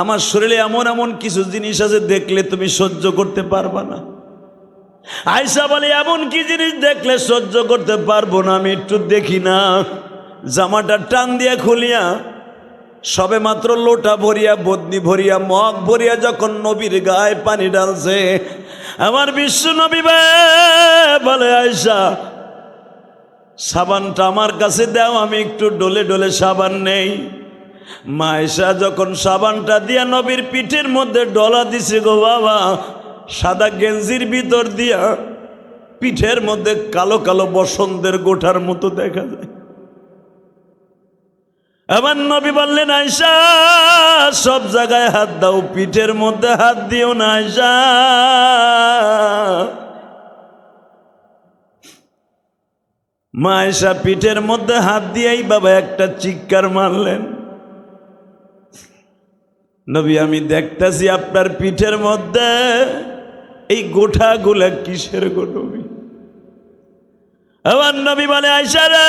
আমার শরীরে এমন এমন কিছু জিনিস আছে দেখলে তুমি সহ্য করতে পারবা না। আয়েশা বলে এমন কি জিনিস দেখলে সহ্য করতে পারবো না, আমি একটু দেখি না। জামাটা টান দিয়ে খুলিয়া সবে মাত্র লোটা ভরিয়া বদনি ভরিয়া মগ ভরিয়া যখন নবীর গায়ে পানি ঢালছে, আমার বিশ্ব নবী বলে আয়েশা সাবানটা আমার কাছে দাও, আমি একটু ডলে ডলে সাবান নেই। মা আয়েশা যখন সাবানটা দিয়া নবীর পিঠের মধ্যে ডলা দিছে গো বাবা, সাদা গেঞ্জির ভিতর দিয়া পিঠের মধ্যে কালো কালো বসন্তের গোঠার মতো দেখা যায়। আমার নবী বললেন আয়েশা সব জায়গায় হাত দাও, পিঠের মধ্যে হাত দিও না আয়েশা। মা আয়েশা পিঠের মধ্যে হাত দিয়েই বাবা একটা চিৎকার মারলেন, নবী আমি দেখতেছি আপনার পিঠের মধ্যে এই গোঠাগুলা কিসের গো নবী? আমার নবী বলে আয়েশা রে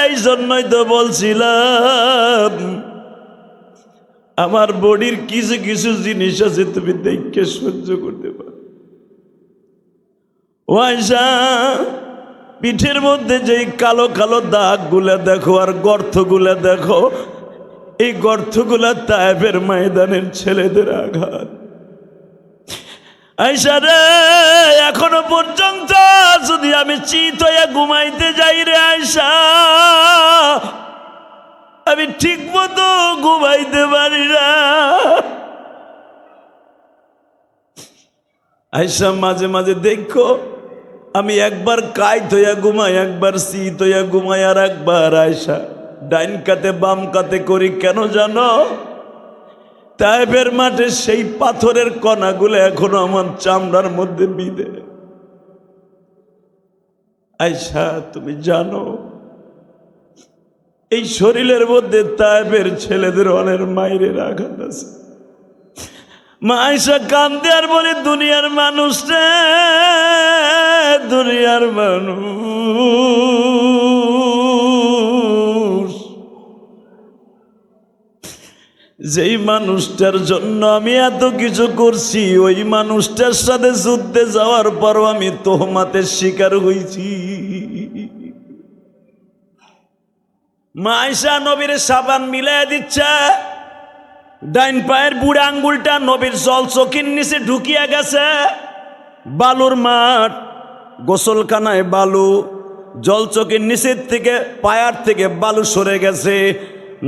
এই জন্যই তো বলছিলাম আমার বডির কিছু কিছু জিনিস আছে তুমি দেখে সহ্য করতে পারো। ও আয়েশা পিঠের মধ্যে যেই কালো কালো দাগগুলা দেখো আর গর্তগুলা দেখো, এই গর্তগুলা তায়েফের ময়দানের ছেলেদের আঘাত। আয়েশা রে এখনো পর্যন্ত যদি আমি চিত হয়ে ঘুমাইতে যাই রে আয়েশা, আমি ঠিক মতো ঘুমাইতে পারি না। আয়েশা মাঝে মাঝে দেখো আমি একবার কাইত হইয়া ঘুমাই, একবার চিত হইয়া ঘুমাই, আর একবার আয়েশা ডাইন কাতে বাম কাতে করি। কেন জানো? তায়েফের মাঠে সেই পাথরের কণাগুলো এখনো আমার চামড়ার মধ্যে বিঁধে। আয়েশা তুমি জানো এই শরীরের মধ্যে তায়েফের ছেলেদের অনেক মায়ের আঘাত আছে। মা আয়েশা কান্দে আর বলে দুনিয়ার মানুষ রে, দুনিয়ার মানুষ, যেই মানুষটার জন্য আমি এত কিছু করছি ওই মানুষটার সাথে যুদ্ধে যাওয়ার পরও আমি তোহমাতের শিকার হয়েছি। মা আয়েশা নবীর সাবান মিলাই দিচ্ছে, ডাইন পায়ের বুড়া আঙ্গুলটা নবীর জল চকির নিচে ঢুকিয়া গেছে। বালুর মাঠ, গোসলখানায় বালু, জল চকির নিচের থেকে পায়ার থেকে বালু সরে গেছে।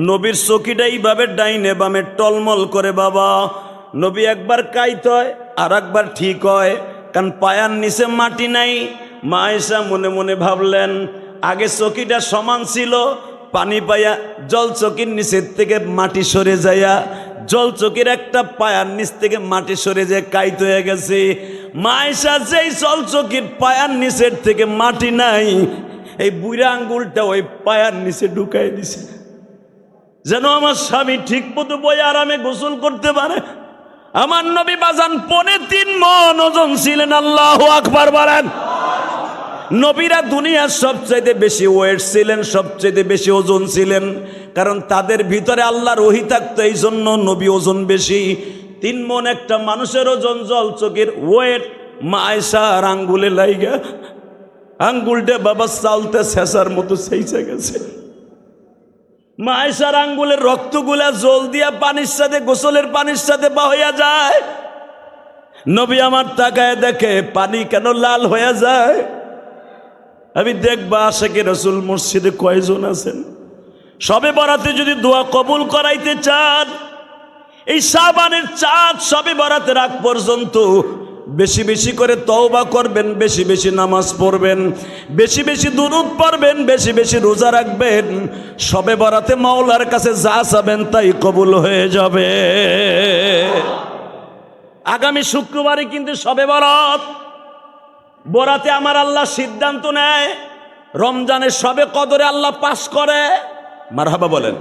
নবীর চকিটা এইভাবে ডাইনে বামে টলমল করে বাবা। নবী একবার কাইত হয় আর একবার ঠিক হয়, কারণ পায়ার নিচে মাটি নাই। মা আয়েশা মনে মনে ভাবলেন আগে চকিটা সমান ছিল, পানি পায়া জল চকির নিচের থেকে মাটি সরে যাইয়া জল চকির একটা পায়ার নিচ থেকে মাটি সরে যায় কাইত হয়ে গেছে। মা আয়েশা যেই জল চকির পায়ার নিচের থেকে মাটি নাই, এই বুড়া আঙ্গুলটা ওই পায়ার নিচে ঢুকাই দিছে, যেন আমার স্বামী ঠিক মতো বয়ে আরামে গোসল করতে পারে। আমার নবী বাজান 3.5 মণ ওজন ছিলেন। আল্লাহু আকবার বলেন। নবীরা দুনিয়ার সবচাইতে বেশি ওয়েট ছিলেন, সবচাইতে বেশি ওজন ছিলেন, কারণ তাদের ভিতরে আল্লাহর ওহী থাকতো, এই জন্য নবী ওজন বেশি। 3 মণ একটা মানুষের ওজন জল চোখের ওয়েট। মা আয়েশার আঙ্গুলে লাইগা আঙ্গুলটা বাবা চালতে শেষার মতো সেইছে গেছে। মা আয়েশার আঙ্গুলের রক্তগুলা জল দিয়া পানির সাথে, গোসলের পানির সাথে বহইয়া যায়। নবী আমার তাকায় দেখে পানি কেন লাল হয়ে যায়। আমি দেখবা আশিকে রাসূল মসজিদে কয়জন আছেন। সবে বরাতে যদি দোয়া কবুল করাইতে চান, এই শাবানের চাঁদ সবে বরাতের আগ পর্যন্ত বেশি বেশি করে তওবা করবেন, বেশি বেশি নামাজ পড়বেন, বেশি বেশি দুরূদ পড়বেন, বেশি বেশি রোজা রাখবেন। শবে বরাতে মাওলার কাছে যা চাবেন তাই কবুল হয়ে যাবে। আগামী শুক্রবারে কিন্তু শবে বরাত। বরাতে আমার আল্লাহ সিদ্ধান্ত নেয়, রমজানের শবে কদরে আল্লাহ পাস করে। মারহাবা বলেন।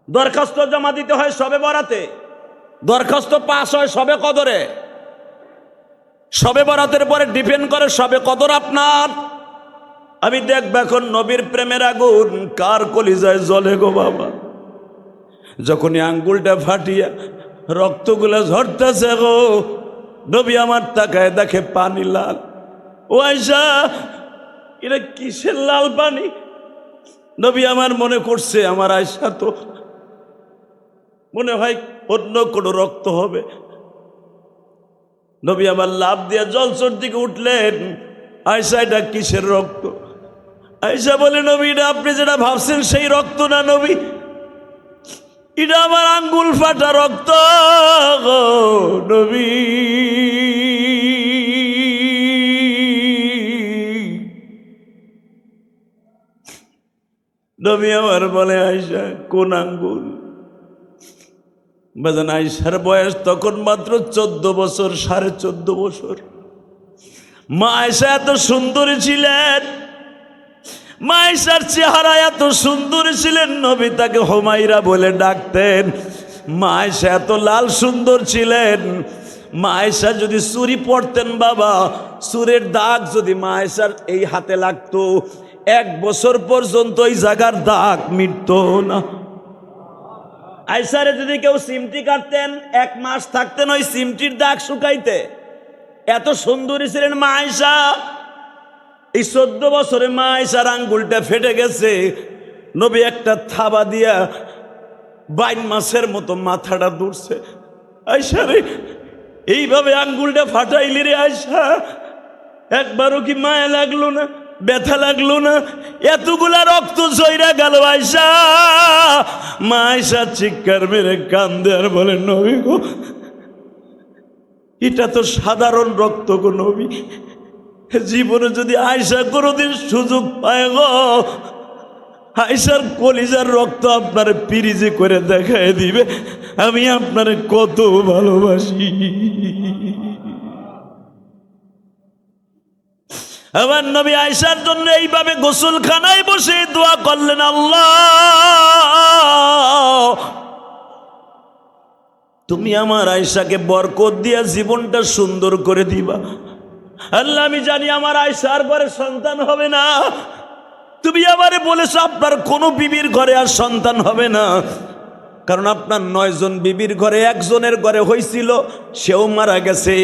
দরখাস্ত জমা দিতে হয় শবে বরাতে, দরখাস্ত পাস হয় শবে কদরে। শবে বরাতের পরে ডিপেন্ড করে শবে কদর আপনার। আমি দেখব এখন নবীর প্রেমের আগুন কার কলিজায় জ্বলে গো বাবা। যখনই আঙ্গুলটা ফাটিয়া রক্তগুলা ঝরতেছে গো, নবী আমার তাকায় দেখে পানি লাল। ও আয়েশা, এটা কিসের লাল পানি? নবী আমার মনে করছে আমার আয়েশা তো মনে হয় অন্য কোনো রক্ত হবে। নবী আমার লাভ দিয়ে জলচর দিকে উঠলেন। আয়েশা, এটা কিসের রক্ত? আয়েশা বলে, নবী এটা আপনি যেটা ভাবছেন সেই রক্ত না নবী, এটা আমার আঙ্গুল ফাটা রক্ত গো নবী। নবী আমার বলে, আয়েশা কোন আঙ্গুল? বাজান, আয়েশার বয়স তখন মাত্র 14 বছর, 14.5 বছর। মা আয়েশা এত সুন্দরী ছিলেন, মা আয়েশার চেহারা এত সুন্দরী ছিলেন, নবী তাকে হুমায়রা বলে ডাকতেন। মা আয়েশা এত লাল সুন্দর ছিলেন। মা আয়েশা যদি চুরি পড়তেন বাবা, চুরের দাগ যদি মা আয়েশার এই হাতে লাগতো, 1 বছর পর্যন্ত ওই জায়গার দাগ মিটতো না। আয়েশারে যদি কেউ সিমটি কাটতেন, 1 মাস থাকতেন ওই সিমটির দাগ শুকাইতে। এত সুন্দরী ছিলেন মা আয়েশা। এই 14 বছরে মা আয়েশার আঙ্গুলটা ফেটে গেছে। নবী একটা থাবা দিয়া 22 মাসের মতো মাথাটা দুরছে। আয়েশা রে, এইভাবে আঙ্গুলটা ফাটাইলি রে আয়েশা, একবারও কি মায়া লাগলো না, ব্যথা লাগলো না? এতগুলা রক্ত ঝইরা গেল আয়েশা। মা আয়েশা চিৎকার মেরে কান্দে আর বলে, নবী গো, এটা তো সাধারণ রক্ত গো নবী। জীবনে যদি আয়েশা কোনোদিন সুযোগ পায় গো, আয়েশার কলিজার রক্ত আপনার পিরিজে করে দেখায় দিবে আমি আপনারে কত ভালোবাসি। আমার নবী আয়েশার জন্য এইভাবে গোসলখানায় বসে দোয়া করলেন, আল্লাহ তুমি আমার আয়েশাকে বরকত দিয়া জীবনটা সুন্দর করে দিবা। আল্লাহ, আমি জানি আমার আয়েশার ঘরে সন্তান হবে না, তুমি আমারে বলেছো আপনার কোনো বিবির ঘরে আর সন্তান হবে না, কারণ আপনার 9 জন বিবির ঘরে 1 জনের ঘরে হয়েছিল, সেও মারা গেছে।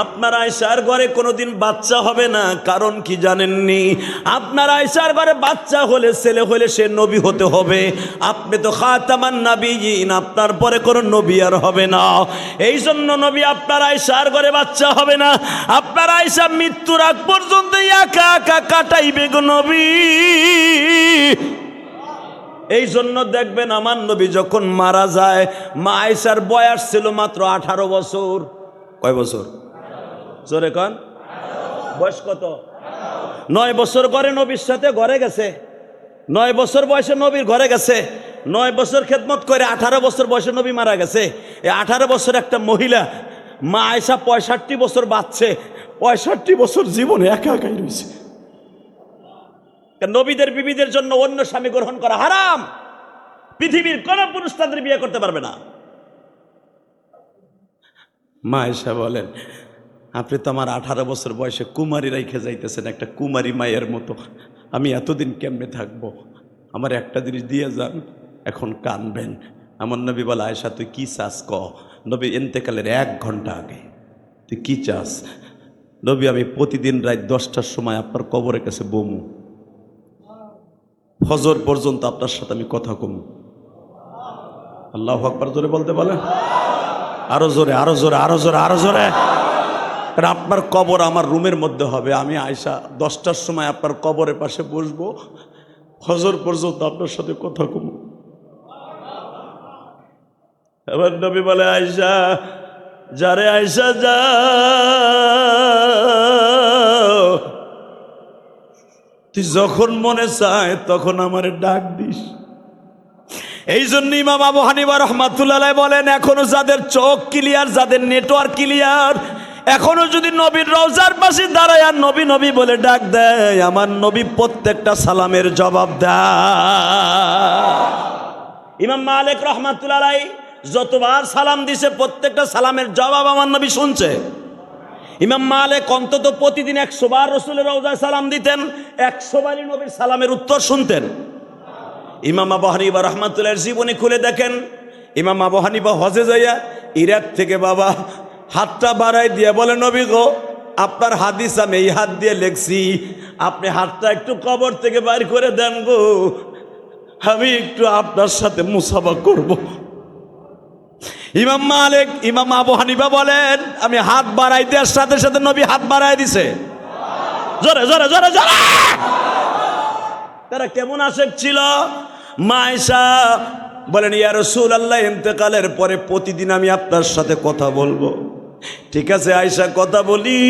আপনার আয়েশার ঘরে কোনোদিন বাচ্চা হবে না, কারণ কি জানেননি? আপনার আয়েশার ঘরে বাচ্চা হলে, ছেলে হলে সে নবী হতে হবে। আপনি তো খাতামান নবিয়্যিন, আপনার পরে কোনো নবী আর হবে না। এই জন্য নবী আপনার আয়েশার ঘরে বাচ্চা হবে না। আপনার আয়েশা মৃত্যুর আগ পর্যন্ত একা একা কাটাইবে গো নবী। এই জন্য দেখবেন আমার নবী যখন মারা যায়, মা আয়েশার বয়স ছিল মাত্র 18 বছর। কয় বছর? জোরে কন, বয়স কত? 9 বছর করে নবীর সাথে ঘরে গেছে। 9 বছর বয়সে নবীর ঘরে গেছে, 9 বছর খেদমত করে 18 বছর বয়সে নবী মারা গেছে। এই 18 বছর একটা মহিলা মা আয়েশা 65 বছর বাঁচছে। 65 বছর জীবনে একা একাই রয়েছে। নবীদের বিবিদের জন্য অন্য স্বামী গ্রহণ করা হারাম। পৃথিবীর কোন পুরুষ তাদের বিয়ে করতে পারবে না। মা আয়েশা বলেন, আপনি তো আমার 18 বছর বয়সে কুমারী রাইখে যাইতেছেন, একটা কুমারী মায়ের মতো। আমি এতদিন কেমনে থাকবো? আমার একটা জিনিস দিয়ে যান। এখন কানবেন। আমার নবী বলে, আয়েশা তুই কি চাস ক? নবী ইন্তেকালের 1 ঘন্টা আগে, তুই কি চাস? নবী, আমি প্রতিদিন রাত 10টার সময় আপনার কবরের কাছে বমু, ফজর পর্যন্ত আপনার সাথে আমি কথা কম। আল্লাহু আকবার জোরে বলতে বলে, আরো জোরে, আরো জোরে, আরো জোরে, আরো জোরে। কারণ আপনার কবর আমার রুমের মধ্যে হবে। আমি আয়েশা 10টার সময় আপনার কবরের পাশে বসবো, ফজর পর্যন্ত আপনার সাথে কথা কম। এবার নবী বলে, আয়েশা যারে আয়সা যা, তুই যখন মনে চায় তখন আমারে ডাক দিস। এই জন্য ইমাম আবু হানিফা রাহমাতুল্লাহ বলেন, এখনো যাদের চোখ ক্লিয়ার, যাদের নেটওয়ার্ক ক্লিয়ার, এখনো যদি নবীর রওজার পাশে দাঁড়ায় আর নবী নবী বলে ডাক দেয়, আমার নবী প্রত্যেকটা সালামের জবাব দেয়। ইমাম মালিক রাহমাতুল্লাহ যতবার সালাম দিছে প্রত্যেকটা সালামের জবাব আমার নবী শুনছে। ইমাম মালিক অন্তত প্রতিদিন 100 বার রাসূলের রওজায় সালাম দিতেন, 100 বারই নবীর সালামের উত্তর শুনতেন। ইমাম আবু হানিফা রাহমাতুল্লাহর জীবনী খুলে দেখেন, ইমাম আবু হানিফা হজে যাইয়া ইরাক থেকে বাবা হাতটা বাড়াই দিয়ে বলে, নবী গো, আপনার হাদিস আমি এই হাত দিয়ে লিখছি, আপনি হাতটা একটু কবর থেকে বাইর করে দেন গো, আমি একটু আপনার সাথে মুসাফা করব। ইমাম মালিক, ইমাম আবু হানিফা বলেন, আমি হাত বাড়াই দেওয়ার সাথে সাথে নবী হাত বাড়াই দিছে। জোরে জোরে জোরে জোরে। তারা কেমন আশেক ছিল। মা আয়েশা বলেন, ইয়া রাসূলুল্লাহ, ইন্তেকালের পরে প্রতিদিন আমি আপনার সাথে কথা বলবো। ঠিক আছে আয়েশা, কথা বলি,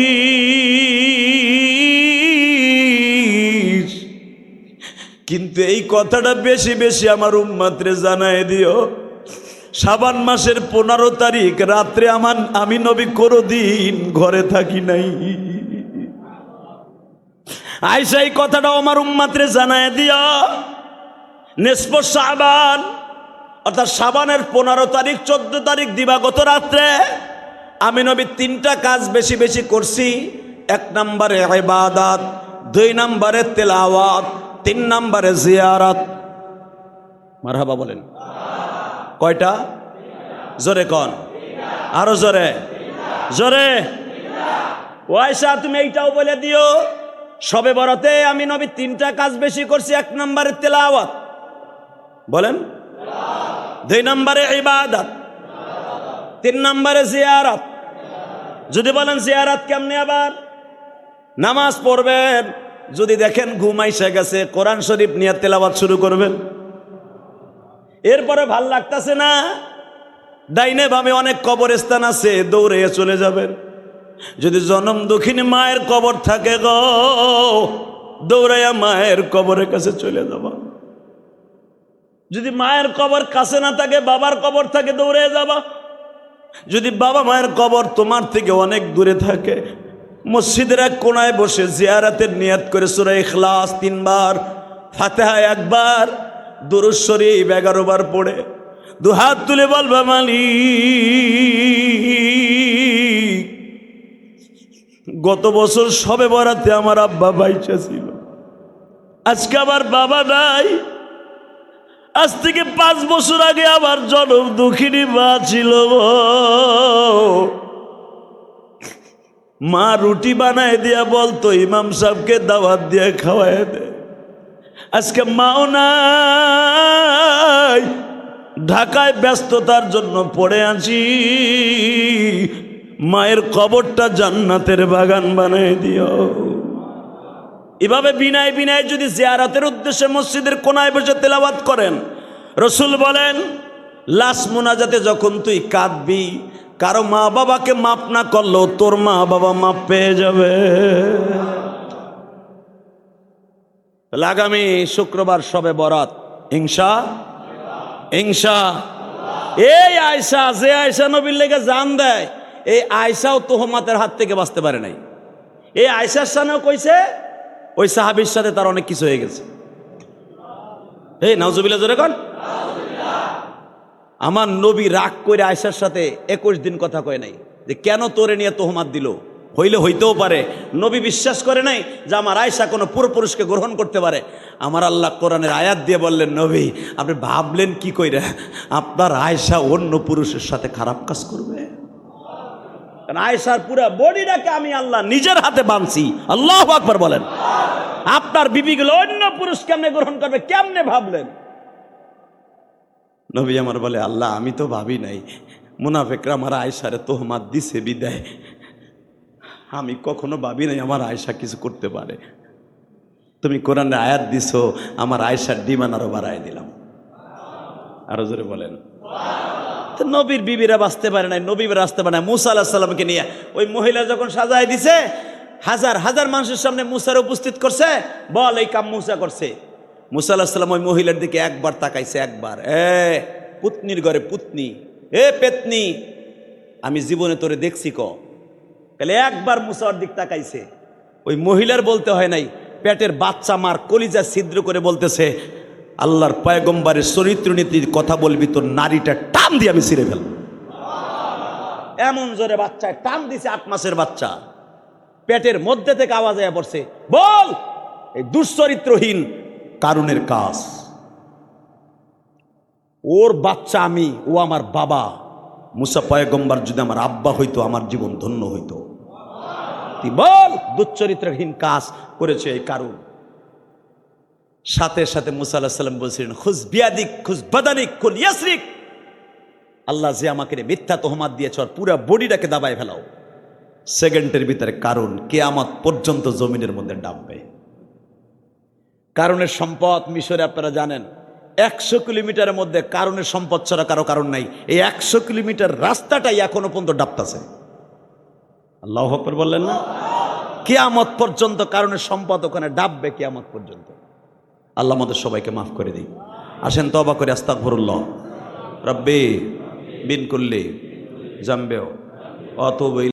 কিন্তু এই কথাটা বেশি বেশি আমার উম্মতরে জানায় দিও। শাবান মাসের 15 তারিখ রাত্রে আমি নবী কোনদিন ঘরে থাকি নাই। আয়েশা, এই কথাটা আমার উম্মতরে জানায় দিও। নিসফ শাবান অর্থাৎ শাবানের 15 তারিখ 14 তারিখ দিবাগত রাত্রে আমি নবী 3টা কাজ বেশি বেশি করছি। 1 নম্বরে ইবাদত, 2 নম্বরে তেলাওয়াত, 3 নম্বরে জিয়ারত। মারহাবা বলেন। কয়টা? জোরে কোন, আরো জোরে জোরে। ও আয়েশা, তুমি এইটাও বলে দিও, শবে বরাতে আমি নবী 3টা কাজ বেশি করছি। 1 নম্বরে তেলাওয়াত, বলেন, 2 নম্বরে ইবাদত, 3 নম্বরে জিয়ারত। যদি বলেন জিয়ারত কেমনে, আবার নামাজ পড়বেন, যদি দেখেন ঘুম আইসা গেছে কোরআন শরীফ নিয়ে তেলাওয়াত শুরু করবেন। এরপরে ভাল লাগতেছে না, ডাইনে বামে অনেক কবরস্থান আছে, দৌড়ে চলে যাবেন। যদি জনম দুঃখিনী মায়ের কবর থাকে গো, দৌড়াইয়া মায়ের কবরের কাছে চলে যাবা। যদি মায়ের কবর কাছে না থাকে, বাবার কবর থাকে, দৌড়ে যাবা। যদি বাবা মায়ের কবর তোমার থেকে অনেক দূরে থাকে, মসজিদের এক কোনায় বসে জিয়ারতের নিয়ত করে সূরা ইখলাস 3 বার, ফাতিহা 1 বার, দুরূদ শরীফ 11 বার পড়ে দুহাত তুলে বলবা, মালিক, গত বছর শবে বরাতে আমার আব্বা বাইচা ছিল, আজকে আমার বাবা নাই, আজ থেকে 5 বছর আগে আমার জনম দুঃখিনী মা ছিল। মা রুটি বানায় দিয়া বলতো ইমাম সাহেবকে দাওয়াত দিয়ে খাওয়ায় দে। আজকে মাও নাই, ঢাকায় ব্যস্ততার জন্য পড়ে আছি, মায়ের কবরটা জান্নাতের বাগান বানায় দিও। এভাবে বিনায় বিনায় যদি জিয়ারতের উদ্দেশ্যে মসজিদের কোনায় বসে তেলাওয়াত করেন, রসুল বলেন, লাশ মোনাজাতে যখন তুই কাঁদবি, কারো মা বাবাকে মাপ না করলেও তোর মা বাবা মাপ পেয়ে যাবে। আগামী শুক্রবার শবে বরাত, ইনশা। এই আয়েশা, যে আয়েশা নবীর লেগে জান দেয়, এই আয়েশাও তোহমাতের হাত থেকে বাঁচতে পারে নাই। এই আয়েশার সামনেও কইছে ওই সাহাবীর সাথে তার অনেক কিছু হয়ে গেছে। এই নাউজুবিল্লাহ, জোরে কোন। আমার নবী রাগ করে আয়েশার সাথে 21 দিন কথা কয় নাই যে কেন তোরে নিয়ে তোহমাত দিল। হইলে হইতেও পারে, নবী বিশ্বাস করে নাই যে আমার আয়েশা কোনো পুরুষকে গ্রহণ করতে পারে। আমার আল্লাহ কোরআনের আয়াত দিয়ে বললেন, নবী আপনি ভাবলেন কি কইরা আপনার আয়েশা অন্য পুরুষের সাথে খারাপ কাজ করবে? কারণ আয়েশার পুরো বডিটাকে আমি আল্লাহ নিজের হাতে বাঁধছি। আল্লাহু আকবার বলেন। আপনার বিবিগুলো অন্য পুরুষ কেমনে গ্রহণ করবে, কেমনে ভাবলেন? নবী আমার বলে, আল্লাহ আমি তো ভাবি নাই, মুনাফিকরা আমার আয়েশারে তোহমাত দিছে বিদায়, আমি কখনো ভাবি নাই আমার আয়েশা কিছু করতে পারে। তুমি কোরআনে আয়াত দিছো, আমার আয়েশার ডিমান্ড আরো বাড়ায় দিলাম। আরো জোরে বলেন। তো নবীর বিবিরা বাঁচতে পারে নাই, নবীরা আসতে পারে না। মুসা আলাইহিস সালামকে নিয়ে ওই মহিলা যখন সাজায় দিছে, হাজার হাজার মানুষের সামনে মুসার উপস্থিত করছে, বল এই কাম মুসা করছে। মুসা আলাইহিস সালাম ওই মহিলার দিকে একবার তাকাইছে, একবার। পুতনির ঘরে পুতনি, পেতনি, আমি জীবনে তোরে দেখছি তাহলে একবার মুসার দিক তাকাইছে। ওই মহিলার বলতে হয় নাই, পেটের বাচ্চা মার কলিজা ছিদ্র করে বলতেছে, আল্লাহর পয়গম্বরের চরিত্র নীতির কথা বলবি, তোর নারীটা টান দিয়ে আমি ছিঁড়ে ফেলব। এমন জোরে বাচ্চায় টান দিছে, 8 মাসের বাচ্চা, পেটের মধ্যে থেকে আওয়াজ আয়া পড়ছে, বল এই দুশ্চরিত্রহীন কারুনের কাজ। ওর বাচ্চা আমি, ও আমার বাবা। মুসা পয়গম্বর যদি আমার আব্বা হইতো, আমার জীবন ধন্য হইতো। তুই বল দুশ্চরিত্রহীন কাজ করেছে এই কারুন। সাথে সাথে মুসা আলাইহিস সালাম বলছিলেন, খুজ বিয়াদিক খুজ বাদানিক কুল ইয়াসরিক, আল্লাহ যে আমাকে মিথ্যা তোহমাত দিয়েছ, আর পুরো বডিটাকে দাবায় ফেলাও। সেকেন্ডের ভিতরে কারণ কিয়ামত পর্যন্ত জমিনের মধ্যে ডাববে। কারণের সম্পদ মিশরে আপনারা জানেন, 100 কিলোমিটারের মধ্যে কারণের সম্পদ ছাড়া কারো কারণ নাই। এই 100 কিলোমিটার রাস্তাটাই এখনো পর্যন্ত ডাবতাছে। আল্লাহু আকবার বললেন না? কিয়ামত পর্যন্ত কারণের সম্পদ ওখানে ডাববে, কিয়ামত পর্যন্ত। আল্লাহ আমাদের সবাইকে মাফ করে দিই। আসেন তওবা করে আস্তাগফিরুল্লাহ রাব্বি বিন কুল্লি জামবেও অতুবু